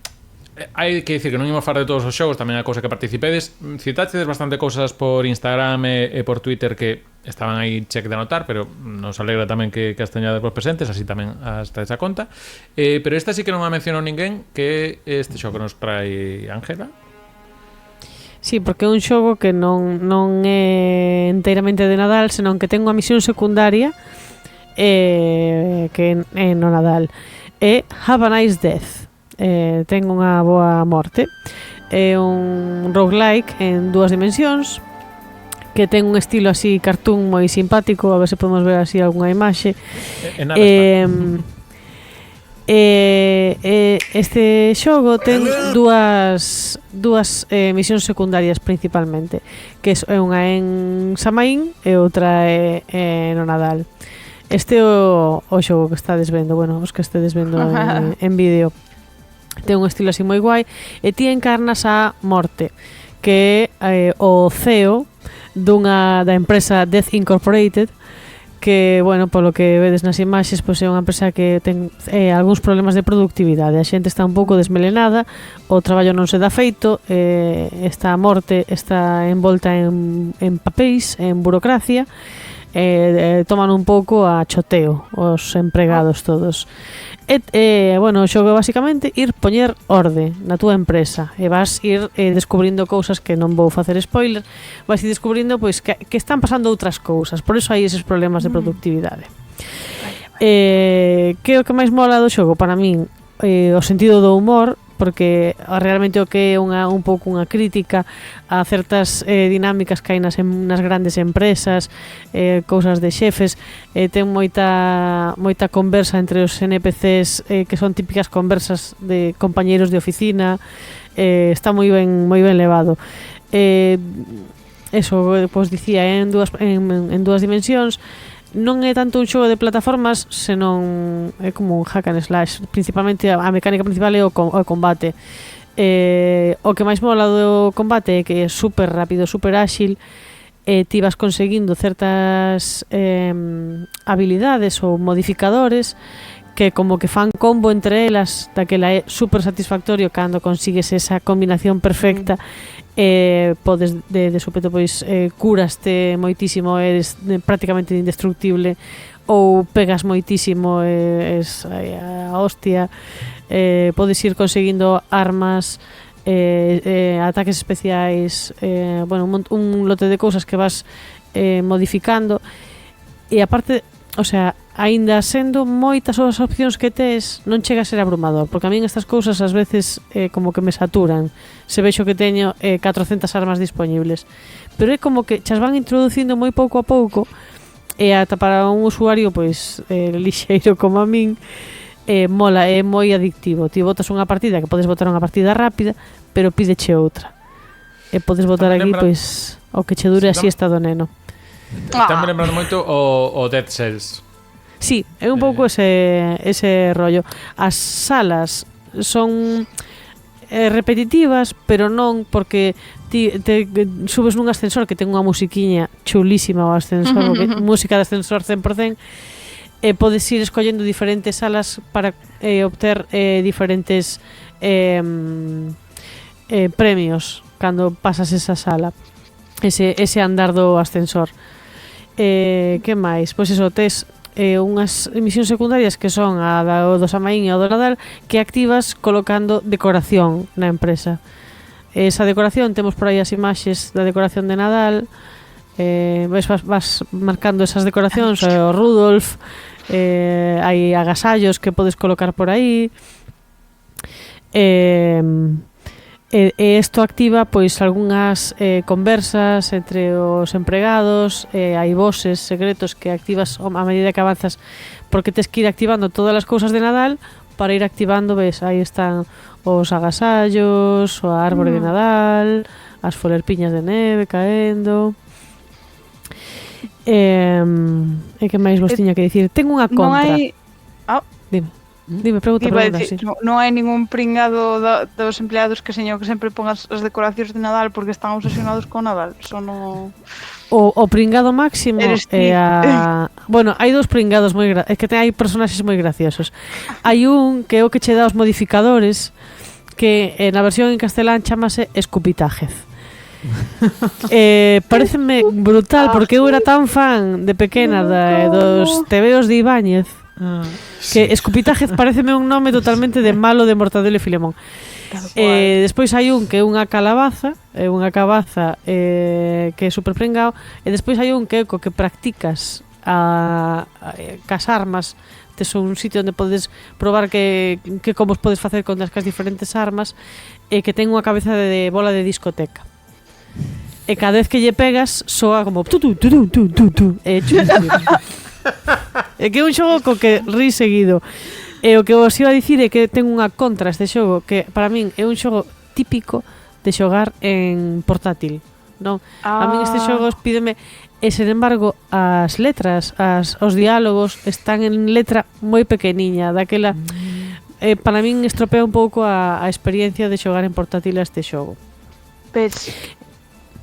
hai que dicir que non imos falar de todos os xogos, tamén a cousa que participedes. Citachedes bastante cousas por Instagram e por Twitter que estaban aí cheque de anotar, pero nos alegra tamén que as teñades vos presentes, así tamén hasta esa conta. Pero esta sí que non a mencionou ninguén, que é este xogo que nos trae Ángela. Sí, porque é un xogo que non é enteiramente de Nadal, senón que ten unha misión secundaria que é no Nadal. É Have a Nice Death. Ten unha boa morte. É un roguelike en 2 dimensións que ten un estilo así cartoon moi simpático, a ver se podemos ver así algunha imaxe. Este xogo ten dúas misións secundarias principalmente, que é unha en Samaín e outra é no Nadal. Este é o xogo que estades vendo, bueno, os que estedes vendo en vídeo. Ten un estilo así moi guai e ti encarnas a Morte, que é o CEO da empresa Death Incorporated, que, bueno, polo que vedes nas imaxes, pois é unha empresa que ten algúns problemas de productividade. A xente está un pouco desmelenada, o traballo non se dá feito, esta Morte está envolta en papéis, en burocracia, toman un pouco a choteo os empregados todos. Bueno, o xogo é basicamente ir poñer orde na túa empresa e vas ir descubrindo cousas que non vou facer spoiler, vas ir descubrindo pois que están pasando outras cousas, por eso hai eses problemas de productividade. Que é o que máis mola do xogo para min? O sentido do humor, porque realmente o que é un pouco unha crítica a certas dinámicas que hai nas grandes empresas, cousas de xefes, ten moita conversa entre os NPCs, que son típicas conversas de compañeiros de oficina, está moi ben levado. Eso, pois dicía, en dúas dimensións. Non é tanto un xogo de plataformas, senón é como un hack and slash. Principalmente a mecánica principal é o combate. O que máis mola do combate é que é super rápido, super áxil, ti vas conseguindo certas habilidades ou modificadores que como que fan combo entre elas, daquela é super satisfactorio cando consigues esa combinación perfecta. Podes de súpeto pois curaste moitísimo, eres prácticamente indestructible, ou pegas moitísimo, es a hostia. Podes ir conseguindo armas, ataques especiais, bueno, un lote de cousas que vas modificando, e aparte, o sea, aínda sendo moitas as opcións que tes, non chega a ser abrumador, porque a min estas cousas ás veces como que me saturan, se vexo que teño 400 armas disponibles, pero é como que chas van introducindo moi pouco a pouco, e ata para un usuario pois lixeiro como a min, mola, é moi adictivo. Ti botas unha partida, que podes botar unha partida rápida, pero pídeche outra, e podes botar aquí pois o que che dure a siesta do neno. Están me lembrando moito o Dead Cells. Sí, é un pouco ese rollo. As salas son repetitivas, pero non porque ti te subes nun ascensor que ten unha musiquiña chulísima, o ascensor, música de ascensor 100%, e podes ir escollendo diferentes salas para obter diferentes premios cando pasas esa sala, ese andar do ascensor. Que máis? Pois eso, tes unhas emisións secundarias que son a do Samaín e a do Nadal, que activas colocando decoración na empresa. Esa decoración, temos por aí as imaxes da decoración de Nadal, vas marcando esas decoracións, o Rudolf, hai agasallos que podes colocar por aí, e isto activa pois algunhas conversas entre os empregados, hai bosses secretos que activas a medida que avanzas, porque tes que ir activando todas as cousas de Nadal para ir activando, ves, aí están os agasallos, o árbore de Nadal, as folerpiñas de neve caendo. E que máis vos tiña que dicir? Ten unha contra. Non hai... Dime, pregunta, decir, sí. Non hai ningún pringado dos empleados que señor que sempre pon as decoracións de Nadal porque están obsesionados con Nadal. Son o pringado máximo é a... Bueno, hai dous pringados moi é que hai personaxes moi graciosos. Hai un que é o que che dá os modificadores, que na versión en castelán chamase escupitájez. Pareceme brutal porque eu era tan fan de pequena dos tebeos de Ibáñez que Escupitájez pareceme un nome totalmente de malo de Mortadelo e Filemón. Despois hai un que é unha calabaza, que é super prengao, e despois hai un que é co que practicas cas armas. Tes un sitio onde podes probar que como podes facer con as diferentes armas, e que ten unha cabeza de bola de discoteca. E cada vez que lle pegas soa como tu. É que é un xogo co que ri seguido. E o que vos iba a dicir é que ten unha contra este xogo que para min é un xogo típico de xogar en portátil, non? A min este xogo pídeme e sen embargo as letras, os diálogos están en letra moi pequeniña, daquela para min estropea un pouco a experiencia de xogar en portátil a este xogo. Ves,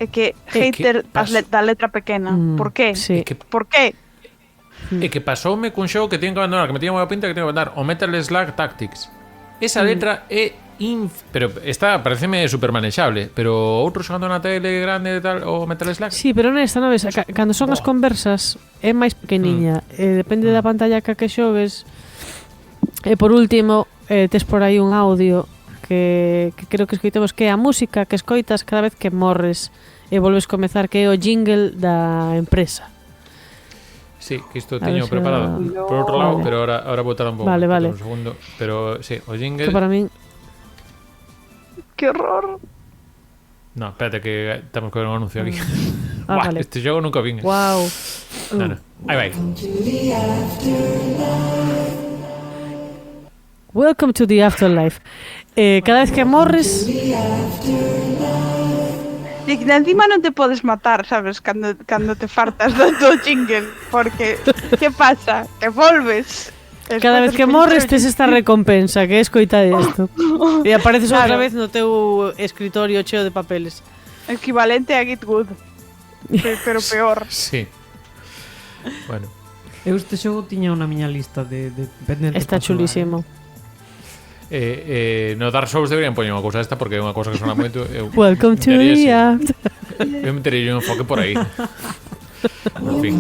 é que hater da letra pequena. Por qué? Sí. Por qué? E que pasoume cun xogo que tiñen que abandonar, que me tiña moita pinta que tiñen que abandonar, o Metal Slug Tactics. Esa letra é pero está, pareceme super manexable, pero outro xogando na tele grande e tal, o Metal Slug. Sí, pero nesta, non ves, cando son as conversas é máis pequeniña, depende da pantalla que xogues. E por último, tes por aí un audio que creo que escoitemos, que é a música que escoitas cada vez que morres e volves comezar, que é o jingle da empresa. Sí, que isto teño preparado por outro lado, pero ahora vou tardar un pouco. Vale. Un segundo, pero sí, o jingle. Que para min... Que horror. No, espérate que estamos con un anuncio aquí. Vale. Este xogo nunca vin. Wow. No. Aí vai. Welcome to the afterlife. Cada vez que morres... E que encima non te podes matar, sabes, cando te fartas do jingle, porque que pasa? Que volves. Cada vez que morres tes esta recompensa, que é escoitar isto. E apareces outra vez no teu escritorio cheo de papeles. Equivalente a Get Good, pero peor. Sí. Bueno. Eu este xogo tiña na miña lista de pendentes. Está chulísimo. No Dark Souls deberían poñer unha cousa esta porque é unha cousa que sona moito. Welcome to the after. Eu metería un enfoque por aí. En fin.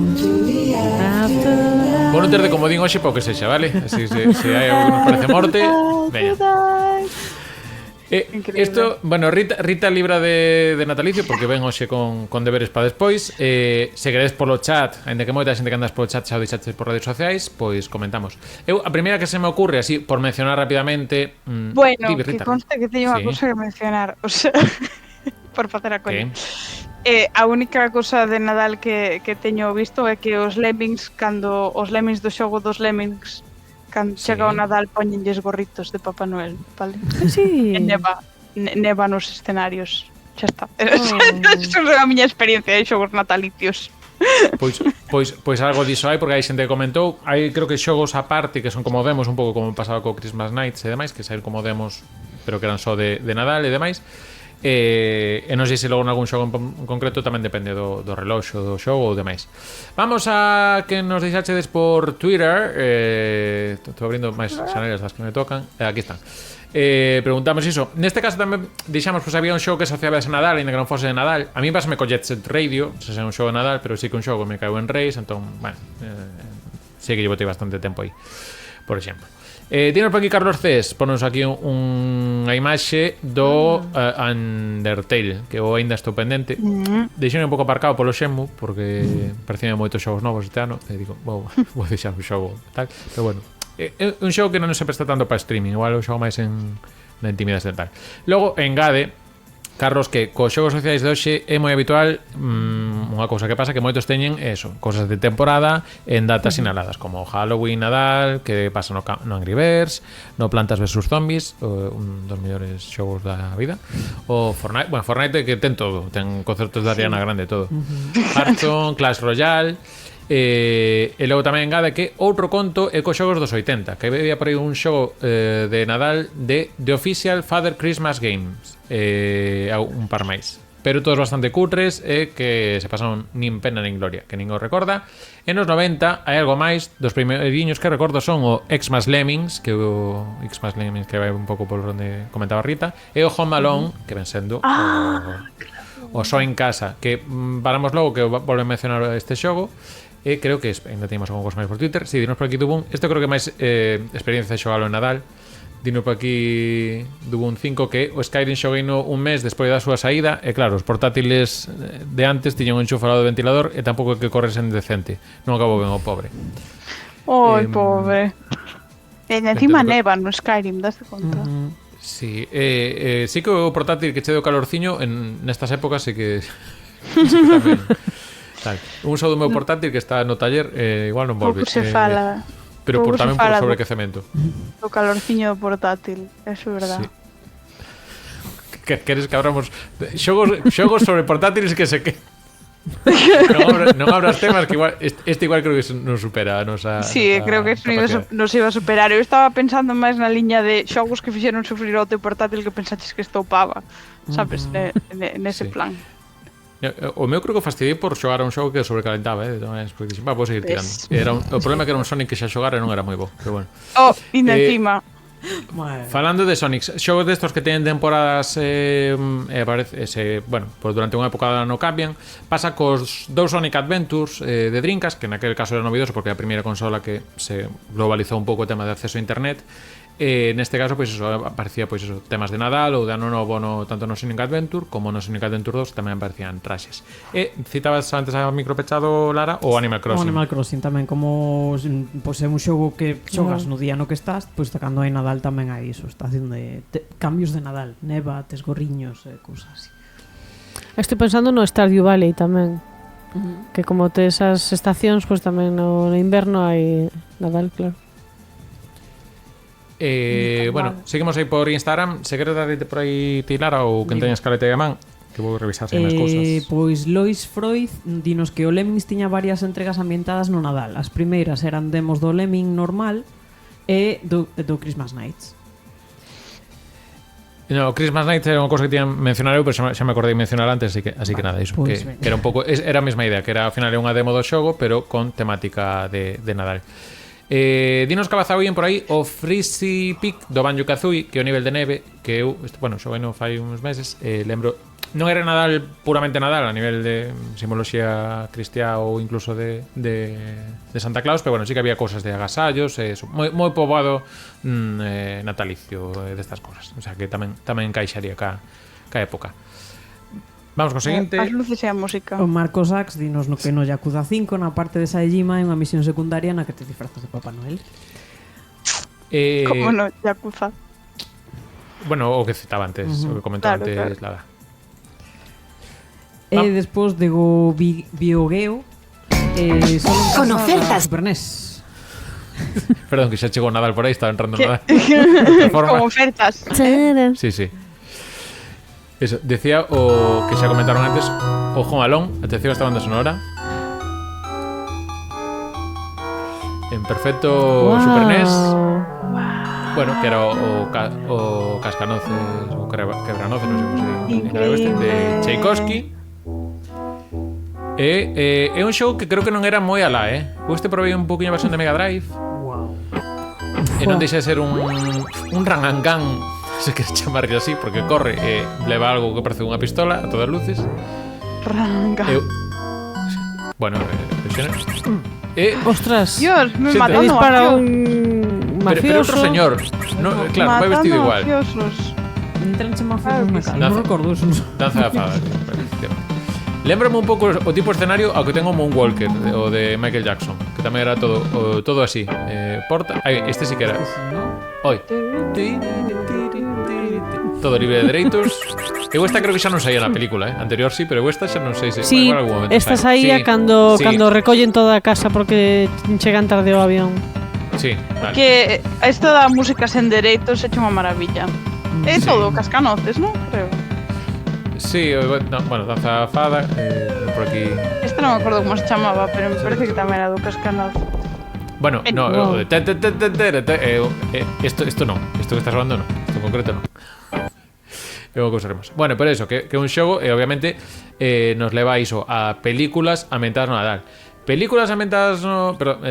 Vou non ter de comodín hoxe para o que sexa, vale? Así se hai algo que nos parece morte, veña. Isto, bueno, Rita libra de natalicio porque ven hoxe con deberes para despois. Se queredes polo chat, ainda que moita xente que andas polo chat xa o deixaste por redes sociais, pois comentamos. Eu, a primeira que se me ocurre, así, por mencionar rapidamente... Bueno, que conste que teño unha cousa que mencionar, o sea, por facer a coña. A única cousa de Nadal que teño visto é que os Lemmings, cando os Lemmings do xogo dos Lemmings, cando chega o Nadal, poñenlles gorritos de Papá Noel, vale? Sí. E neva nos escenarios. Xa está. Esa é a miña experiencia de xogos natalicios. Pois algo diso hai, porque hai xente que comentou. Hai, creo que xogos aparte que son como demos, un pouco como pasaba co Christmas Nights e demais, que saíron como demos, pero que eran só de Nadal e demais. E non sei se logo en algún xogo en concreto tamén depende do reloxo do xogo ou demais. Vamos a que nos deixachedes por Twitter. Estou abrindo máis xanelas das que me tocan. Aquí están. Preguntamos iso. Neste caso tamén dixamos que había un xogo que asociaba a Nadal, ainda que non fose de Nadal. A mí pásame co Jet Set Radio, se é un xogo de Nadal, pero sí que un xogo me caeu en Reis, entón, bueno, sí que llevo bastante tempo aí, por exemplo. Dinos por aquí Carlos Cés, ponos aquí unha imaxe do Undertale, que eu ainda estou pendente. Deixei un pouco aparcado polo Shenmue, porque parecían moitos xogos novos este ano, e digo, vou deixar un xogo tal, pero bueno, é un xogo que non se presta tanto para streaming, igual o xogo máis na intimidade tal. Logo engade Carlos que cos xogos sociais de hoxe é moi habitual unha cousa que pasa que moitos teñen eso, cosas de temporada en datas sinaladas como Halloween, Nadal, que pasa no Angry Birds, no Plantas vs Zombies, un dos mellores xogos da vida, o Fortnite, bueno, Fortnite que ten todo, ten concertos de Ariana Grande todo. Hearthstone, Clash Royale. E logo tamén engade que outro conto é cos xogos dos 80, que había por aí un xogo de Nadal de The Official Father Christmas Games, un par máis, pero todos bastante cutres e que se pasaron nin pena nin gloria, que ninguén recorda. En os 90 hai algo máis, dos primeirinhos que recordo son o Xmas Lemmings, que vai un pouco por onde comentaba Rita, e o Home Alone, que ven sendo o Só en Casa, que paramos logo que volve a mencionar este xogo. Creo que ainda teníamos algún cosa máis por Twitter. Si, dinos por aquí Dubun. Este creo que máis experiencia de xogalo en Nadal. Dinos por aquí Dubun 5 que o Skyrim xogueino un mes despois da súa saída. E claro, os portátiles de antes tiñan un enchufe ao lado do ventilador e tampouco que corresen decente. Non acabou ben o pobre. Oi, pobre. E encima neva no Skyrim, daste conta? Sí, sí que o portátil que che deu calorciño nestas épocas sí que tamén. Tal. Un uso do meu portátil que está no taller igual non volve. Pouco se fala. Pero por pouco tamén se por fala sobrequecemento. O calorciño do portátil, eso é verdad. Sí. Queres que abramos xogos sobre portátiles que se que non abras temas que igual este igual creo que non supera a nosa. Sí, creo que nos iba a superar. Eu estaba pensando máis na liña de xogos que fixeron sufrir ao teu portátil que pensaches que estoupaba, sabes, nese plan. O meu creo que fastidiei por xogar a un xogo que sobrecalentaba, porque dixen, vou seguir tirando. O problema é que era un Sonic que xa xogara e non era moi bo, pero bueno. E encima falando de Sonic, xogos destos que teñen temporadas aparece, bueno, pues durante unha época non cambian. Pasa cos dous Sonic Adventures de Dreamcast, que naquele caso era novidoso porque é a primeira consola que se globalizou un pouco o tema de acceso a internet. Neste caso, pois eso, aparecía pois eso, temas de Nadal ou de Ano Novo tanto no Sonic Adventure como no Sonic Adventure 2 tamén aparecían traxes. Citabas antes a micropechado, Lara, ou Animal Crossing? O Animal Crossing tamén, como pois é un xogo que xogas no día no que estás, pois cando hai Nadal tamén hai iso, estación de cambios de Nadal, neva, tes gorriños, cousas así. Estou pensando no Stardew Valley tamén. Que como tes as estacións, pois tamén no inverno hai Nadal, claro. Bueno, seguimos aí por Instagram. Se queres darle por aí Lara ou quen teña escaleta de man, que vou revisar se máis cousas. Pois Lois Freud dinos que o Lemmings tiña varias entregas ambientadas no Nadal. As primeiras eran demos do Lemming normal e do Christmas Nights. No, Christmas Nights era unha cousa que tiña mencionar eu, pero xa me acordei de mencionar antes, así que nada, iso, pues que era un pouco, era a mesma idea, que era ao final unha demo do xogo, pero con temática de Nadal. Dinos Cabazaoien por aí o Freezy Peak do Banjo-Kazooie, que é o nivel de neve que eu, bueno, xoguei no fai uns meses, lembro, non era Nadal puramente Nadal a nivel de simboloxía cristiá ou incluso de Santa Claus, pero bueno, sí que había cosas de agasallos, moi poboado natalicio destas cosas, o sea que tamén encaixaría ca época. Vamos co seguinte. As luces e a música. O Marco Sachs dinos no que no Yakuza 5 na parte de Saejima hai unha misión secundaria na que te disfrazas de Papá Noel. Como no Yakuza? Bueno, o que citaba antes, o que comentaba antes, Lara. E despois de Go Biogueo con ofertas Super NES. Perdón, que xa chegou Nadal por aí, estaba entrando Nadal. Como ofertas. Sí. Eso, decía o que xa comentaron antes, o Home Alone, atención a esta banda sonora. En perfecto Super NES. Bueno, que era o Cascanoces ou Quebranoces, non sei como se di en galego de Tchaikovsky. É un show que creo que non era moi alá, Eu probei un poquinho a versión de Mega Drive. E non deixa de ser un rangangan, se queres chamarlle así, porque corre e leva algo que parece unha pistola a todas luces. Rangangan. Bueno, ostras, Dios, me matando dispara un mafioso. Pero outro señor, no, claro, vai vestido igual. Entranche mafiosos na cara, non recordo eso. Danza da fada. Lémbrame un pouco o tipo de escenario ao que tengo Moonwalker, o de Michael Jackson, que tamén era todo así. Porta, este sí que era. Oi. Todo libre de dereitos. Eu esta creo que xa non saía na película, Anterior sí, pero eu esta xa non sei se sí, en algún momento. Esta saía cando recollen toda a casa porque chegan tarde o avión. Sí, vale. Que isto da música sen dereitos é unha maravilla. É todo Cascanoces, non? Creo. Sí, bueno, Danza Fada, por aquí. Este non me acordo como se chamaba, pero me parece que tamén era do Cascanoces. Bueno, no, esto no, esto que estás hablando no, esto en concreto no. Luego que usaremos. Bueno, pero eso, que un xogo, obviamente, nos leva a iso, a películas ambientadas no Nadal. Películas ambientadas no, pero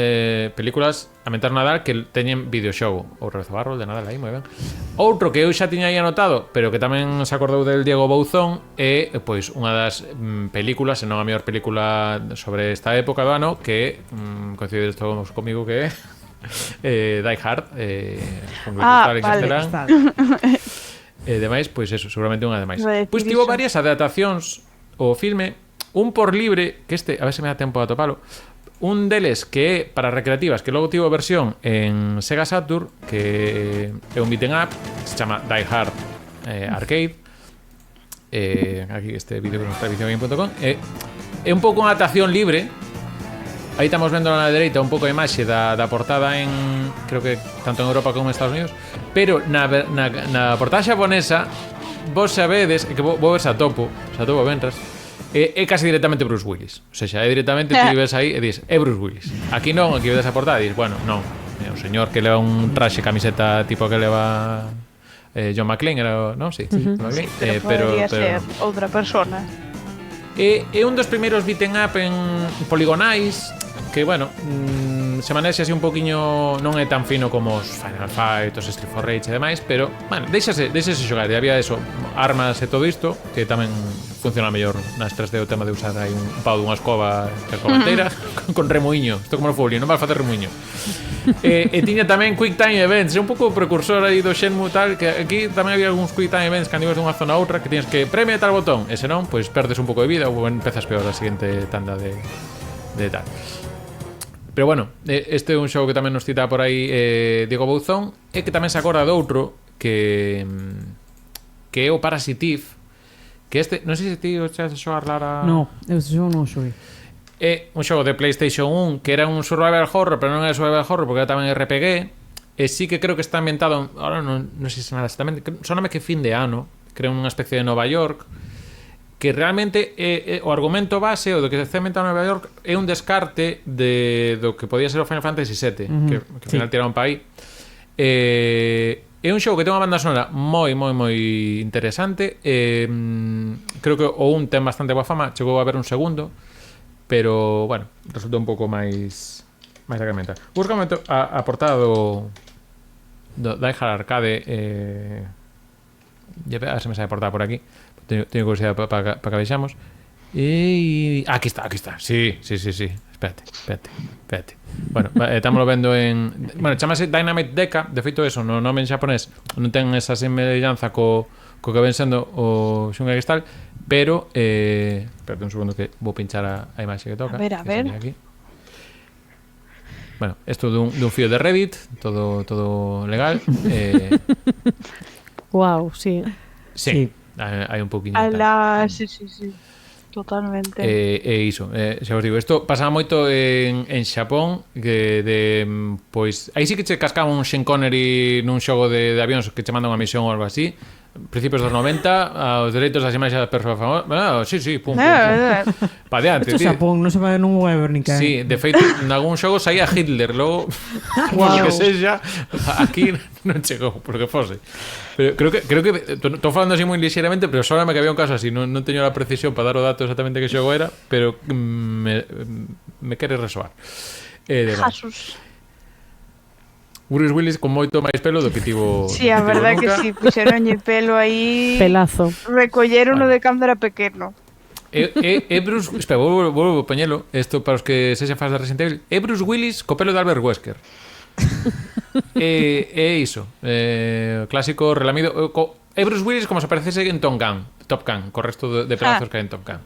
películas ambientadas no Nadal que teñen videoxogo. Outro de Barro de Nadal aí, moi ben. Outro que eu xa tiña aí anotado, pero que tamén se acordou del Diego Bouzón, é pois unha das películas, se non a mellor película sobre esta época do ano, que coincidedes todos comigo que é Die Hard, con Gustavo Castellán. Demais, pois eso, seguramente unha demais. Pois tivo varias adaptacións o filme. Un por libre, que a ver se me dá tempo a topalo. Un deles que é para recreativas, que logo tivo versión en Sega Saturn, que é un beat'em up, que se chama Die Hard Arcade. Aquí este vídeo que nos está visiogaming.com. É un pouco unha adaptación libre. Aí estamos vendo na dereita un pouco a imaxe da portada en, creo que tanto en Europa como en Estados Unidos, pero na portada xaponesa vos sabedes, que vos ves a topo ventras, é casi directamente Bruce Willis. O sea, é directamente ti ves aí e dis, é Bruce Willis. Aquí non, aquí ves a portada e dis, bueno, non, é un señor que leva un traxe camiseta tipo que leva John McClane, era, non? Sí, McClane. Pero podría ser outra persona. É un dos primeiros beat'em up en poligonais que, bueno, se manexa así un poquinho, non é tan fino como os Final Fight, os Street for Rage e demais, pero, bueno, deixase xogar. E había eso, armas e todo isto, que tamén funciona mellor nas 3D o tema de usar aí un pau dunha escoba que a cobateira con remoinho. Isto como no Folio, non vai facer remoinho. E tiña tamén Quick Time Events, é un pouco precursor aí do Shenmue tal, que aquí tamén había algúns Quick Time Events que andibas dunha zona a outra, que tienes que premia tal botón, e senón, pois perdes un pouco de vida ou empezas peor a seguinte tanda de tal. Pero bueno, este é un xogo que tamén nos cita por aí Diego Bouzón, e que tamén se acorda de outro que é o Parasitive, que este, non sei se ti o chegas a xogar, Lara. No, este xogo non xoguei. É un xogo de PlayStation 1 que era un survival horror, pero non era survival horror porque era tamén RPG, e sí que creo que está ambientado, ahora non sei se nada exactamente, soname que fin de ano, creo unha especie de Nova York, que realmente o argumento base o do que se inventado en Nova York é un descarte do que podía ser o Final Fantasy VII, que ao final tiraron para aí. É un xogo que ten unha banda sonora moi interesante. Creo que o un ten bastante boa fama, chegou a haber un segundo, pero, bueno, resulta un pouco máis a comentar. Busca un momento a portada do Die Hard Arcade, a ver se me sabe a portada por aquí. Teño curiosidade para que vexamos. E aquí está. Sí. Espérate. Bueno, estámoslo vendo en... Bueno, chamase Dynamite Deca. De feito, eso, no nome en xaponés non ten esa semellanza co que ven sendo o Shunga Gestal, pero espérate un segundo que vou pinchar a imaxe que toca. A ver. Aquí. Bueno, isto dun fío de Reddit, todo legal. Wow, sí. Sí. Hai un poquinho. Sí. Totalmente. Iso, xa vos digo, isto pasaba moito en Xapón, que pois aí sí que che cascaba un Sean Connery nun xogo de avións que che manda unha misión ou algo así. Principios dos 90, aos dereitos das imaxes das persoas famosas. Sí, pum. Pa diante. Isto Xapón, non se vai non vai ver nin que. Sí, de feito, nalgún xogo saía Hitler, logo por que sexa, aquí non chegou, por que fose. Pero creo que estou falando así moi lixeramente, pero sólame que había un caso así, non teño a precisión para dar o dato exactamente que xogo era, pero me quere resoar. Jesús. Bruce Willis con moito máis pelo do que tivo. Sí, a verdade que sí, puxeronlle pelo aí. Pelazo. Recollerono de cando era pequeno. Bruce, espera, volvo a poñelo. Isto para os que se faz de Resident Evil. É Bruce Willis co pelo de Albert Wesker. É iso. Clásico relamido. É Bruce Willis como se parecese en Top Gun, co resto de pedazos que hai en Top Gun.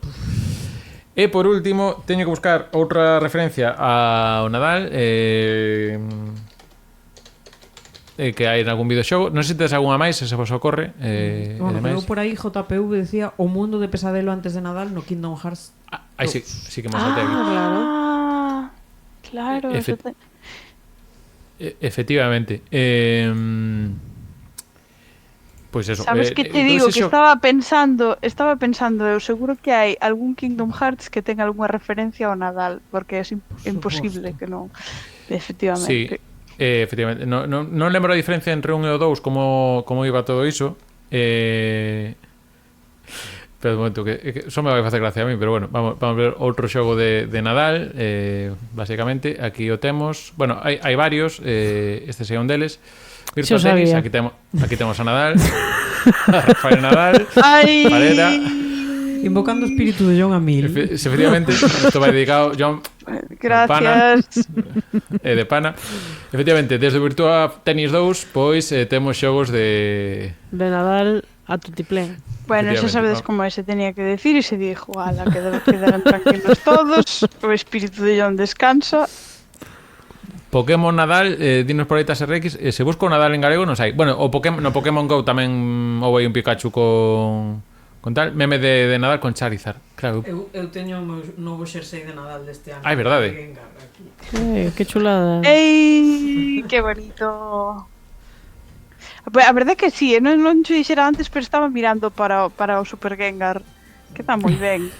E por último, teño que buscar outra referencia ao Nadal. Que hai en algún videoxogo. Non sei se tes algunha máis, se vos ocorre. Bueno, eu por aí JPV decía o mundo de pesadelo antes de Nadal no Kingdom Hearts. Aí sí que me salté aquí. Claro. Efectivamente. Pois eso. Sabes que te digo que estaba pensando, eu seguro que hai algún Kingdom Hearts que tenga algunha referencia ao Nadal, porque é imposible que non. Efectivamente. Sí. Efectivamente, non lembro a diferencia entre un e o 2 como iba todo iso, Pero de momento que só me vai facer gracia a mí, pero bueno, vamos ver outro xogo de Nadal, basicamente, aquí o temos, bueno, hai varios, este é un deles, Virtua Tennis, aquí temos a Nadal, a Rafael Nadal, Parera. Invocando o espírito de John a mil. Efectivamente, isto vai dedicado John. Gracias. De pana. Efectivamente, desde Virtua Tennis 2, pois temos xogos de Nadal a tutiplén. Bueno, xa sabedes como se tenía que decir e se dixo, ala, quedaron tranquilos todos, o espírito de John descansa. Pokémon Nadal, dinos por aí TASRX, se busca o Nadal en galego non sei. Bueno, no Pokémon GO tamén houve un Pikachu con tal, meme de Nadal con Charizard. Claro. Eu teño o meu novo xersei de Nadal deste ano. Ai, verdade. Que chulada. Ei, que bonito. A verdade é que sí, non te dixera antes, pero estaba mirando para o Super Gengar, que está moi ben.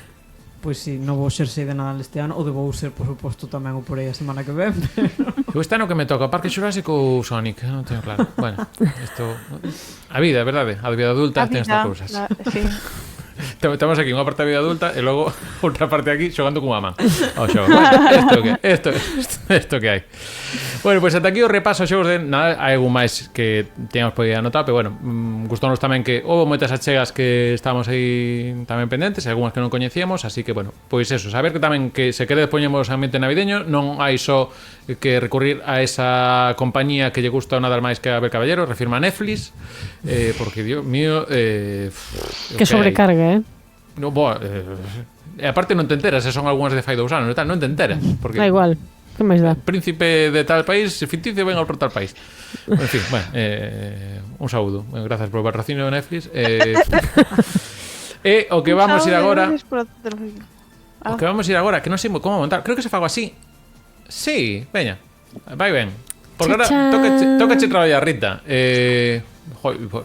Pois si, novo xersei de Nadal este ano, o de Bowser, por suposto, tamén o por aí a semana que ven, pero... Este ano que me toca, Parque Xurásico ou Sonic, non teño claro. Bueno, isto... A vida, é verdade, a vida adulta ten estas cousas. Sí. Estamos aquí unha parte da vida adulta e logo outra parte aquí xogando cunha man. Bueno, isto que hai. Bueno, pois ata aquí o repaso a xogos de Nadal. Hai algún máis que teñamos podido anotar, pero bueno, gustónos tamén que houve moitas achegas que estábamos aí tamén pendentes, algunhas que non coñecíamos, así que bueno, pois eso, saber que tamén que se queredes poñemos ambiente navideño, non hai só que recurrir a esa compañía que lle gusta o Nadal máis que a ver Caballero, refirma Netflix, porque, Dios mío, que sobrecarga, no, boa, e aparte non te enteras, se son algunhas de fai 2 anos, non te enteras, porque da igual. Que máis dá? Príncipe de tal país, ficticio ven ao por tal país. En fin, bueno, un saúdo. Gracias por o patrocinio de Netflix. E o que vamos ir agora... O que vamos ir agora, que non sei como montar. Creo que se fago así. Sí, veña. Vai ben. Porque agora tocache traballar, Rita.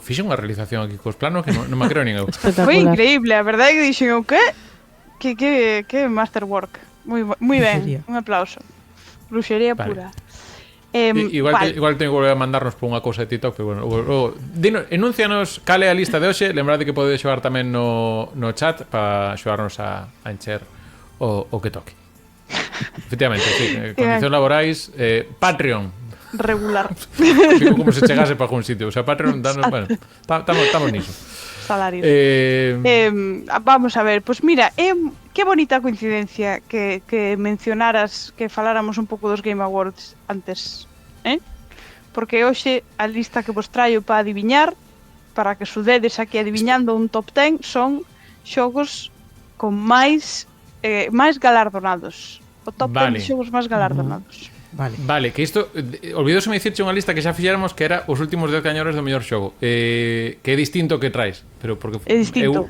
Fixe unha realización aquí cos planos que non me creo nin eu. Foi increíble, a verdade é que dixen eu que masterwork. Moi ben, un aplauso. Bruxería pura. Igual teño que volver a mandarnos por unha cousa de TikTok, pero bueno, enúncianos cal é a lista de hoxe. Lembrade que podedes xogar tamén no chat para xogarnos a encher o que toque. Efectivamente, sí, condicións laborais, Patreon regular. Fico como se chegase para algún sitio. O sea, Patreon danos, bueno, estamos niso. Salario. Vamos a ver, pues mira, que bonita coincidencia que mencionaras que faláramos un pouco dos Game Awards antes, porque hoxe a lista que vos traio para adiviñar, para que sudedes aquí adiviñando un top 10, son xogos con máis galardonados. O top 10 de xogos máis galardonados. Vale, que isto olvidóseme dicirche unha lista que xa fixéramos que era os últimos 10 cañones do mellor xogo, que é distinto que traes, pero porque é distinto.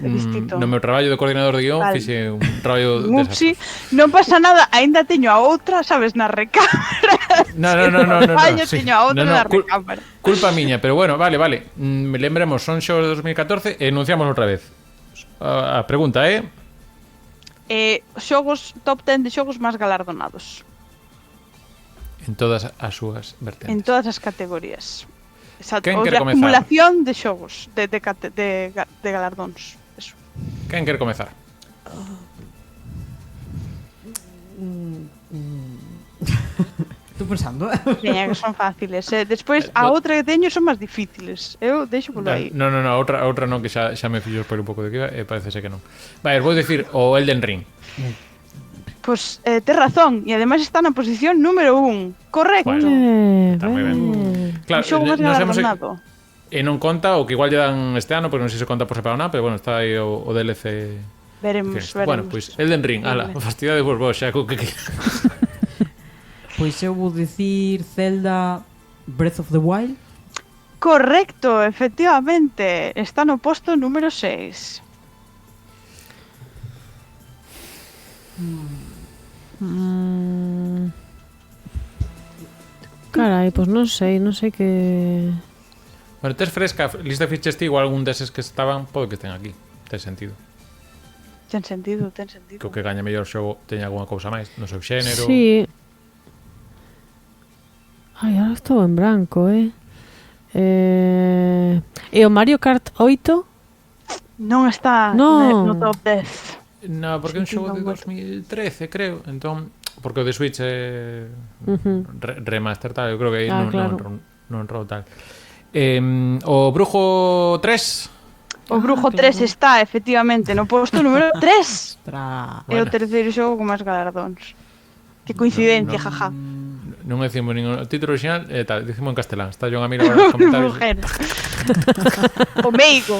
No meu traballo de coordinador de guión fixe un traballo desastroso. Non pasa nada, aínda teño a outra, sabes, na recámara. No, teño a outra na recámara. Culpa miña, pero bueno, vale. Lembremos, son xogos de 2014 e enunciamos outra vez. A pregunta é xogos, top 10 de xogos máis galardonados. En todas as súas vertentes. En todas as categorías. Exacto. Quen quere comezar? Acumulación de xogos, de galardóns. Eso. Quen quere comezar? Estou pensando. Veña, que son fáciles. Despois, a outra que teño son máis difíciles. Eu deixo polo aí. No, outra non, que xa me fixo por un pouco de que iba, e parece ser que non. Vai, vou dicir o Elden Ring. Pois tes razón, e ademais está na posición número 1. Correcto. Bueno, está moi ben. Claro, o xogo máis galardonado. E non conta o que igual lle dan este ano, porque non sei se conta por separado nada, pero bueno, está aí o DLC. Veremos. Bueno, pois Elden Ring, ala, fastidiade vos xa co que Pois eu vou dicir Zelda Breath of the Wild. Correcto, efectivamente. Está no posto número 6. Carai, pois non sei que... Bueno, tes fresca, lista fiches ti, igual algún deses que estaban, pode que estén aquí. Ten sentido. Ten sentido. Que o que gaña mellor xogo teña algunha cousa máis, no seu xénero. Sí. Ai, ahora estou en branco, E o Mario Kart 8? Non está No. no top 10. No, porque é un xogo de 2013, creo. Entón, porque o de Switch é remaster tal, eu creo que aí claro. non entrou tal. O Brujo 3. O Brujo 3 está, efectivamente, no posto número 3. Tra... É o terceiro xogo con máis galardóns. Que coincidencia, jaja. Non decimos ningún título original, tal, decimos en castelán. Está John Amiro nos comentarios. Brujero. O meigo,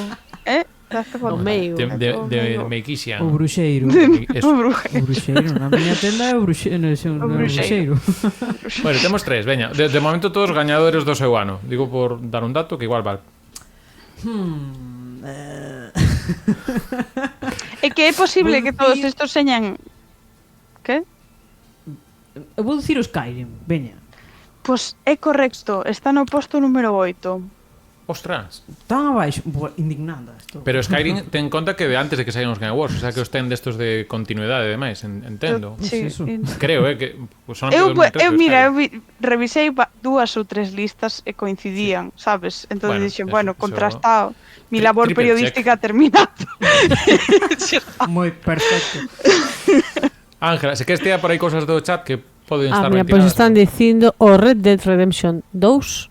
O meigo. De Meikisian. O bruxeiro. Eso. O brujero. O bruxeiro, na miña tenda é o bruxeiro. O bruxeiro. Bueno, temos 3, veña. De momento todos gañadores do seu ano. Digo por dar un dato que igual vale. É que é posible que todos estos señan... Que? Eu vou dicir o Skyrim, veña. Pois é correcto, está no posto número 8. Ostras. Tan abaixo, indignada estou. Pero Skyrim ten en conta que de antes de que saian os Game Awards, o sea que os ten destos de continuidade e demais, entendo. Sí, eso? Creo, que son eu revisei 2 ou 3 listas e coincidían, sabes? Entón Bueno, dixen, eso, bueno, eso- contrastado. Mi labor triple periodística terminada. Moi perfecto. Ángela, se queres tirar por aí cosas do chat que poden estar Mira, ventiladas. pois están dicindo o Red Dead Redemption 2.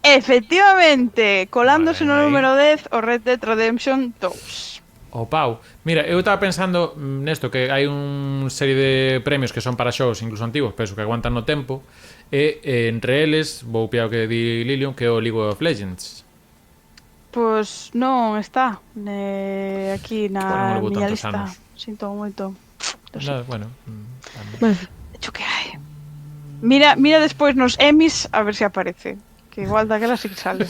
Efectivamente, colándose no Vale, aí. número 10 o Red Dead Redemption 2. O pau. Mira, eu estaba pensando nesto que hai un serie de premios que son para xogos incluso antigos, pero que aguantan no tempo, e entre eles, vou piar o que di Lilium, que é o League of Legends. Pois non está aquí Bueno, non na levou miña tantos lista. anos. Sinto moito. Nada, bueno. Bueno, Hecho que hai. Mira despois nos Emmys a ver se aparece. Que igual daquela sí que sale.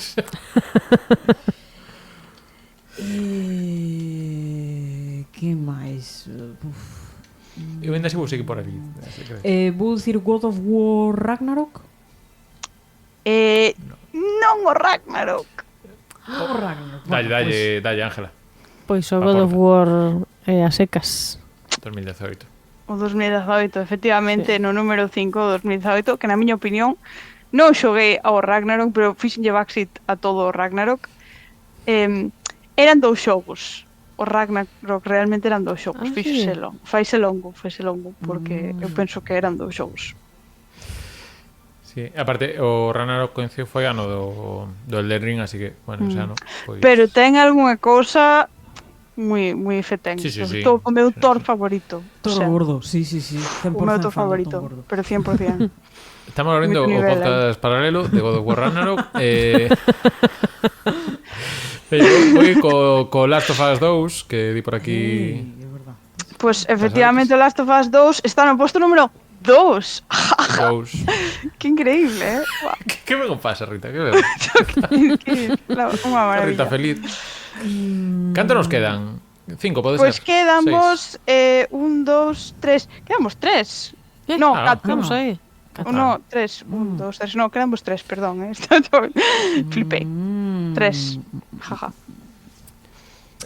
Que máis? Eu ainda sigo seguir por aquí. Así que... Vou dicir God of War Ragnarok. Non o Ragnarok. O Ragnarok. Dalle, Ángela. pois o God of War a secas. 2018. O 2018, efectivamente, no número 5 o 2018, que na miña opinión non xoguei ao Ragnarok, pero fixenlle backseat a todo o Ragnarok. Eran 2 xogos. O Ragnarok realmente eran 2 xogos. Faise longo, porque eu penso que eran 2 xogos. Sí, aparte, o Ragnarok coincidiu foi ano do Elden Ring, así que, bueno, xa non. Pois... Pero ten algunha cousa moi fetén. Sí. O meu Thor favorito. Todo gordo, sí. 100% O meu Thor fan do favorito, Thor gordo. pero 100%. Estamos abrindo o Moito nivel, podcast paralelo de God of War Ragnarok. Pero voy co Last of Us 2, que di por aquí. É verdad. Pois efectivamente o Last of Us 2 está no posto número 2. 2. Que increíble, eh? Guau, Que me pasa, Rita? Que me unha Rita maravilla. feliz. Canto nos quedan? 5, pode Pois ser? quedamos 1, 2, 3. Quedamos 3. No, Ah, 4. Vamos aí. No, 3. 1, 2, 3. No, quedamos 3, perdón. Flipei. 3. Jaja.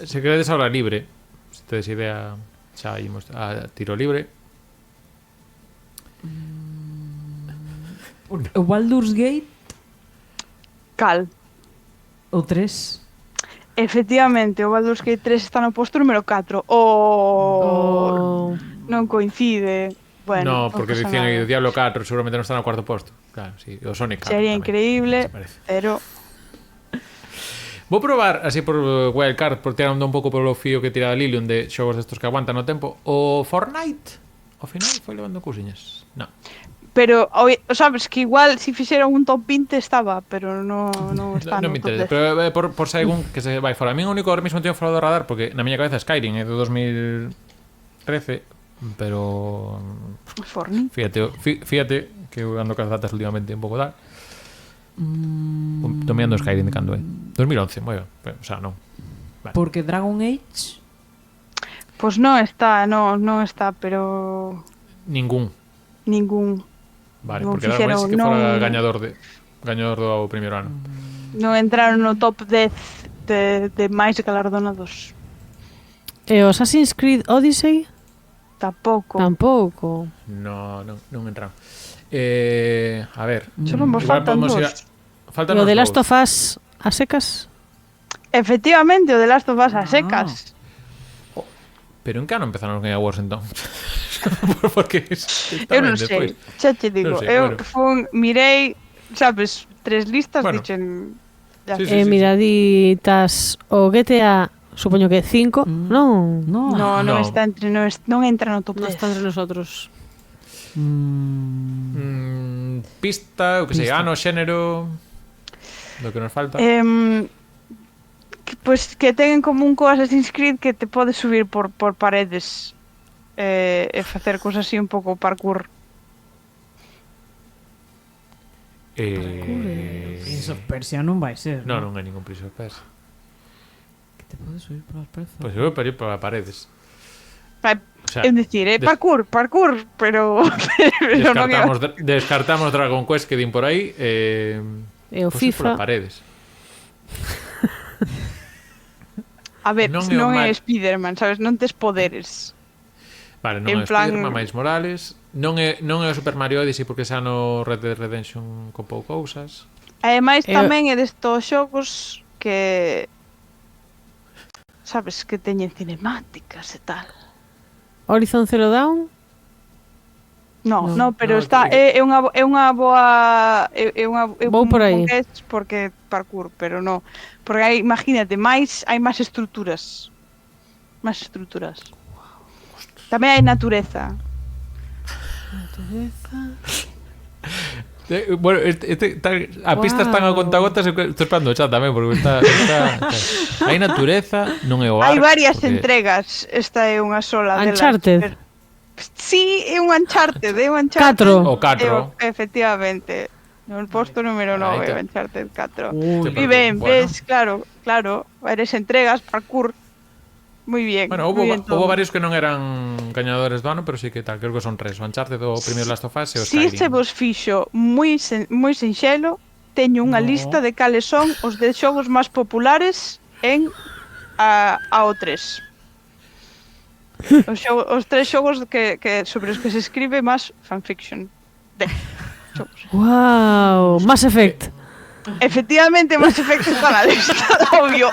Se queredes ahora libre, se tedes idea, xa imos a tiro libre. O Baldur's Gate Cal. o 3. Efectivamente, o Baldur's Gate 3 está no posto número 4. Non coincide. Bueno, No, porque pasa dicían nada. que o Diablo 4 seguramente non está no cuarto posto. Claro, sí, o Sonic 4 Sería tamén, increíble, se parece. pero Vou probar, así por wildcard, por tirando un pouco polo fío que tira Lilium de xogos destos que aguantan no tempo. O Fortnite, ao final, foi levando cousiñas. No. pero sabes que igual si fixeran un top 20 estaba, pero non está Non no me top interesa, 10. pero por si algún que se vai fora. A mí o único ahora mismo teño fora do radar, porque na miña cabeza Skyrim é de 2013, pero Fortnite. fíjate que eu ando cas datas últimamente un pouco tal. Tô mirando Skyrim de cando é 2011, moi ben, o sea, non. Porque Dragon Age Pois non está, pero Ningún. Vale, Non porque Dragon Age sí que fixeron, fora non. gañador do primeiro ano. non entraron no top 10 de máis galardonados. E o Assassin's Creed Odyssey? Tampouco. Tampouco. Non entraron. A ver. Solo nos igual faltan podemos ir dos. Faltan E o os The Last dous. of Us a secas? Efectivamente, o de Last of Us a secas. Pero en que ano empezaron os Game Awards entón? Porque Eu non sei, xa te digo, Non sei, eu bueno. mirei, sabes, 3 listas, Bueno. dixen... Ya. Sí, sí. Miraditas o GTA, supoño que 5, non, No. No, non No. está entre, non entra no top non 10. está entre nosotros. Pista, o que sei, Pista. ano, xénero... Do que nos falta. Pues que ten en común co Assassin's Creed que te podes subir por paredes e facer cosas así un pouco parkour. Prince of Persia non vai ser. Non hai ningún Prince of Persia. Que te podes subir polas perezas. Pois eu para ir para paredes. Vai, O sea, é dicir, parkour, pero pero non é... descartamos Dragon Quest que din por aí E o pois ir FIFA, polas paredes. A ver, non non é o é Spiderman, sabes, non tes poderes. Vale, non En é plan- Spiderman, Miles Morales. Non é o Super Mario Odyssey porque xa no Red Dead Redemption con cousas. Ademais Eu- tamén é destos xogos que sabes que teñen cinemáticas e tal. Horizon Zero Dawn, No, pero no, está é unha boa Vou por aí. porque parkour, pero no, porque hai, imagínate, hai máis estruturas. Máis estruturas. Tamén hai natureza. Bueno, a pista están a contagotas. Estou esperando o chat tamén porque está hai natureza, non é o ar. Hai varias porque- entregas, esta é unha sola delas. Uncharted. Sí, é un Uncharted, é un Uncharted. Catro. O 4. Efectivamente. No posto número 9, Aí está. Uncharted 4. Ui, Y ben, Bueno. ves, claro, varias entregas, parkour. Muy bien. Bueno, muy bien todo. houve varios que non eran gañadores do ano, pero sí que tal, creo que son 3. O Uncharted, o primeiro Last of Us e o Si se Skyrim. vos fixo moi sinxelo, teño unha lista de cales son os 10 xogos máis populares en a O3. Os 3 xogos que sobre os que se escribe máis fanfiction. 10 xogos. wow, Mass Effect. Efectivamente, Mass Effect está na lista, obvio.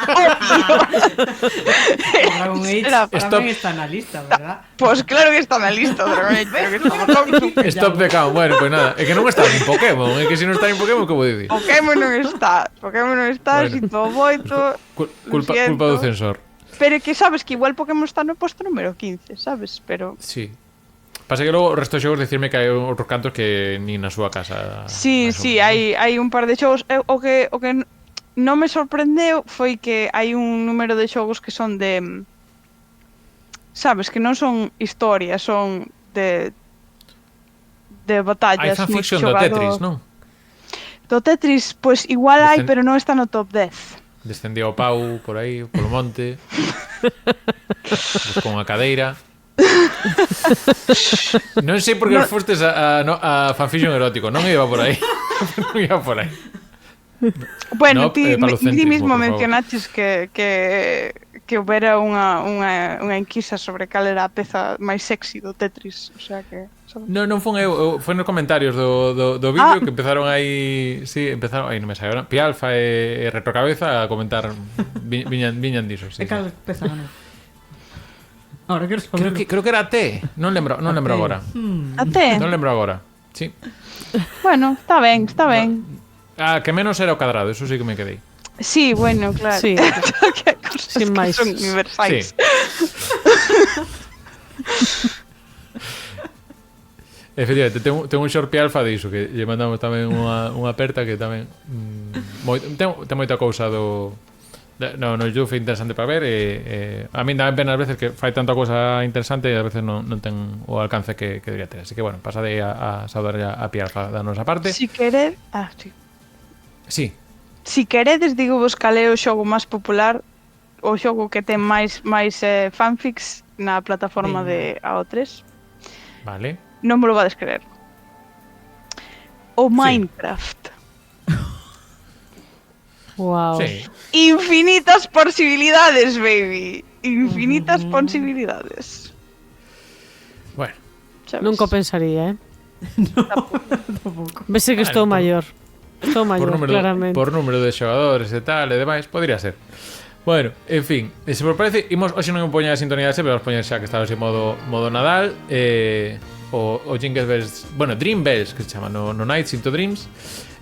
Dragon Age Era- tamén está na lista, verdad? Pues claro que está na lista, Dragon Age, pero que estamos locos. Stop the count. Bueno, pues nada, é que non está nin Pokémon, é que se non está nin Pokémon, que vou dicir? Pokémon non está, Bueno. sinto moito. Culpa siento. do censor. Pero que sabes que igual Pokémon está no posto número 15, sabes? Pero Sí. Pasa que logo o resto de xogos dicirme que hai outros cantos que ni na súa casa. sí, máis ou sí, menos. hai un par de xogos. O que non me sorprendeu foi que hai un número de xogos que son de sabes, que non son historias, son de Hai batallas. fanfiction do Tetris, non? Do Tetris, pois igual hai, Descen- pero non está no top 10. Descendía o pau por aí, polo monte. Buscou unha cadeira. Non sei por que os fostes a fanfiction erótico. Non iba por aí. Non iba por aí. Bueno, No, ti palocentrismo, mismo por favor. mencionaches que houbera unha enquisa sobre cal era a peza máis sexy do Tetris, o sea que... sabes? Non fun eu, foi nos comentarios do vídeo que empezaron aí, aí non me sabe, Pialfa e Retrocabeza a comentar viñan diso, sí. E cal peza ganou? Ahora quero saber. Creo que era T, non lembro agora. Até, Non lembro agora. Sí. bueno, está ben. A que menos era o cadrado, eso sí que me quedei. Sí, bueno, claro. Sí. Que hai cosas Sin que máis. son universais. Sí. Efectivamente, ten un short Pialfa diso que lle mandamos tamén unha aperta que tamén ten moita cousa no YouTube interesante para ver e a min dame pena ás veces que fai tanta cousa interesante e ás veces non ten o alcance que debería ter, así que bueno, pasade a saudar a Pialfa da nosa parte. Si querer, sí. Sí, Si queredes, digo vos cal é o xogo máis popular, o xogo que ten máis fanfics na plataforma de AO3. vale. Non me lo vades creer. O Minecraft. Wow. Sí. Infinitas posibilidades, baby. Infinitas posibilidades. Bueno, Sabes? Nunca o pensaría, Vese que estou Vale, maior. Estou maior, claramente. por número de xogadores e tal e demais, podría ser. Bueno, en fin, se vos parece, hoxe non me poña a sintonía de sempre, vamos poñer xa que está así modo Nadal, o Jingle Bells, bueno, Dream Bells, que se chama no Nights into Dreams.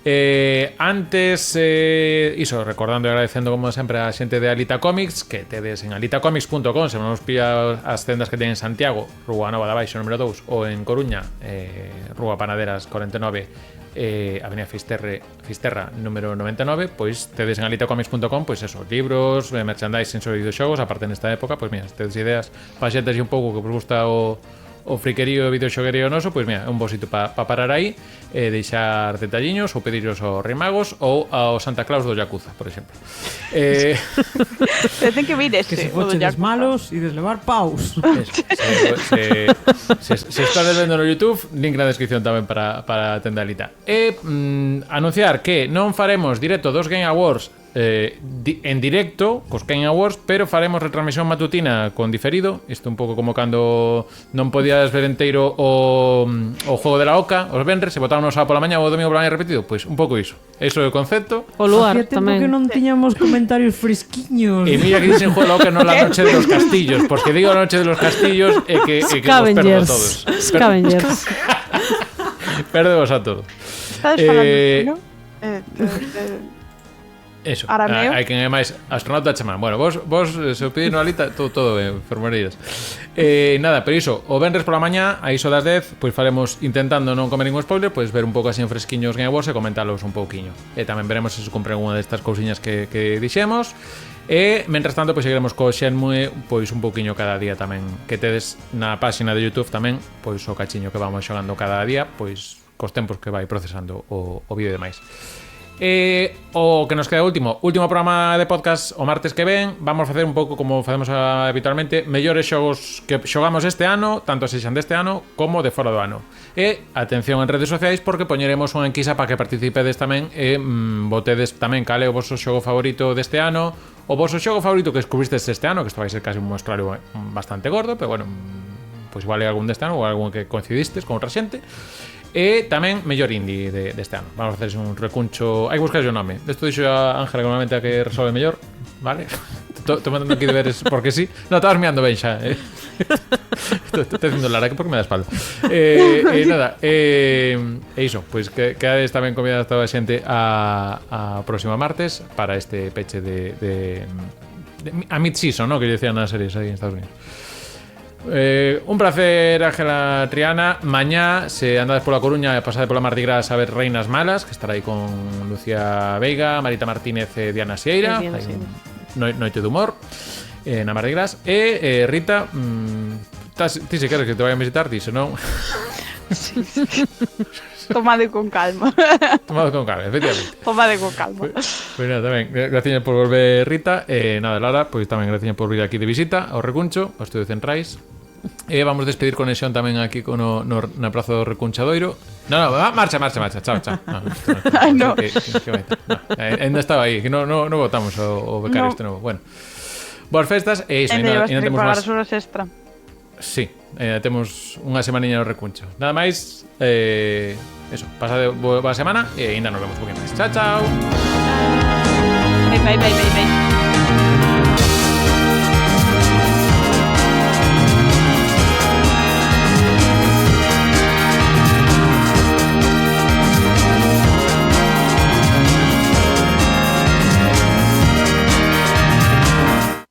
Antes, iso, recordando e agradecendo como sempre a xente de Alita Comics, que tedes en alitacomics.com, se non nos pilla as tendas que ten en Santiago, Rúa Nova de Baixo número 2, ou en Coruña, Rúa Panaderas 49, Avenida Fisterra número 99, pois tedes en alitacomics.com, pois eso, libros, merchandising sobre videoxogos, aparte nesta época, pois mira, tedes ideas para xentes e un pouco que vos gusta o friquerío e videoxoguerío noso, pois mira, un bo sitio para parar aí, deixar detalliños ou pediros aos Reimagos ou ao Santa Claus do Yakuza, por exemplo. Ten que vir Que se fochedes malos e deslevar paus. Se estades vendo no YouTube, link na descripción tamén para a tenda Alita. Anunciar que non faremos directo dos Game Awards en directo cos Game Awards, pero faremos retransmisión matutina con diferido. Isto un pouco como cando non podías ver inteiro o Juego de la Oca os venres, se botámonos a pola mañá ou o domingo pola mañá repetido, pois un pouco iso. Eso é o concepto. O luar Hacía tempo tamén. que non tiñamos comentarios fresquiños. E mira que dicen Juego de la Oca non la noche de los castillos, porque digo la noche de los castillos e que os perdo a todos. Scavengers. Perdemos a todos. Estades falando, ¿no? Eso, Arameo. hai quen é máis astronauta chamán. Bueno, vos se o pedís no Alita, todo ben, enfermerías. Nada, pero iso, o venres pola mañá, a iso das 10, pois faremos, intentando non comer ningún spoiler, pois ver un pouco así en fresquiños Game Awards e comentalos un pouquiño. E tamén veremos se se cumpren unha destas cousiñas que dixemos. E, mentras tanto, pois seguiremos co Shenmue, pois un pouquiño cada día tamén, que tedes na páxina de YouTube tamén, pois o cachiño que vamos xogando cada día, pois cos tempos que vai procesando o vídeo e demais. O que nos queda último programa de podcast o martes que ven. Vamos a facer un pouco como facemos habitualmente, mellores xogos que xogamos este ano, tanto sexan deste ano como de fora do ano. E atención en redes sociais, porque poñeremos unha enquisa para que participedes tamén e votedes tamén cal é o vosso xogo favorito deste ano, o vosso xogo favorito que descubristes este ano, que isto vai ser casi un muestrario bastante gordo, pero bueno, pois igual é algún deste ano ou algún que coincidistes con outra xente. E tamén mellor indie deste ano. Vamos a facer un recuncho. Hai que buscar o nome. Desto dixo a Ángela, que normalmente a que resolve mellor. Vale? Estou mandando aquí deberes porque sí. No, estabas mirando ben xa. Estou dicindo Lara, que por que me da espalda. Nada, iso, pois que quedades tamén convidadas toda a xente a próximo martes para este peche de a mid-season, ¿no? Que decían nas series aí en Estados Unidos. Un placer, Ángela Triana. Mañá, se andades pola Coruña e pasades pola Mardi Gras a ver Reinas Malas, que estará aí con Lucía Veiga, Marita Martínez e Diana Sieira. Noite de humor na Mardi Gras. E Rita, ti se queres que te vayan a visitar, ti, se non... Sí. Tomade con calma. Tomado con calma, efectivamente. Tomade con calma. Pues nada, tamén, gracias por volver, Rita. Nada, Lara, pois tamén gracias por vir aquí de visita ao Recuncho, ao Estudio Centrais. Vamos despedir conexión tamén aquí na Praza do Recunchadoiro. No, marcha, chao. No. Ainda estaba aí, que no votamos o becario este novo. Bueno, boas festas e iso, ainda temos máis horas extra. Sí, temos unha semaniña no Recuncho. Nada máis, eso, pasade boa semana e ainda nos vemos un poquinho máis. Chao. Bye.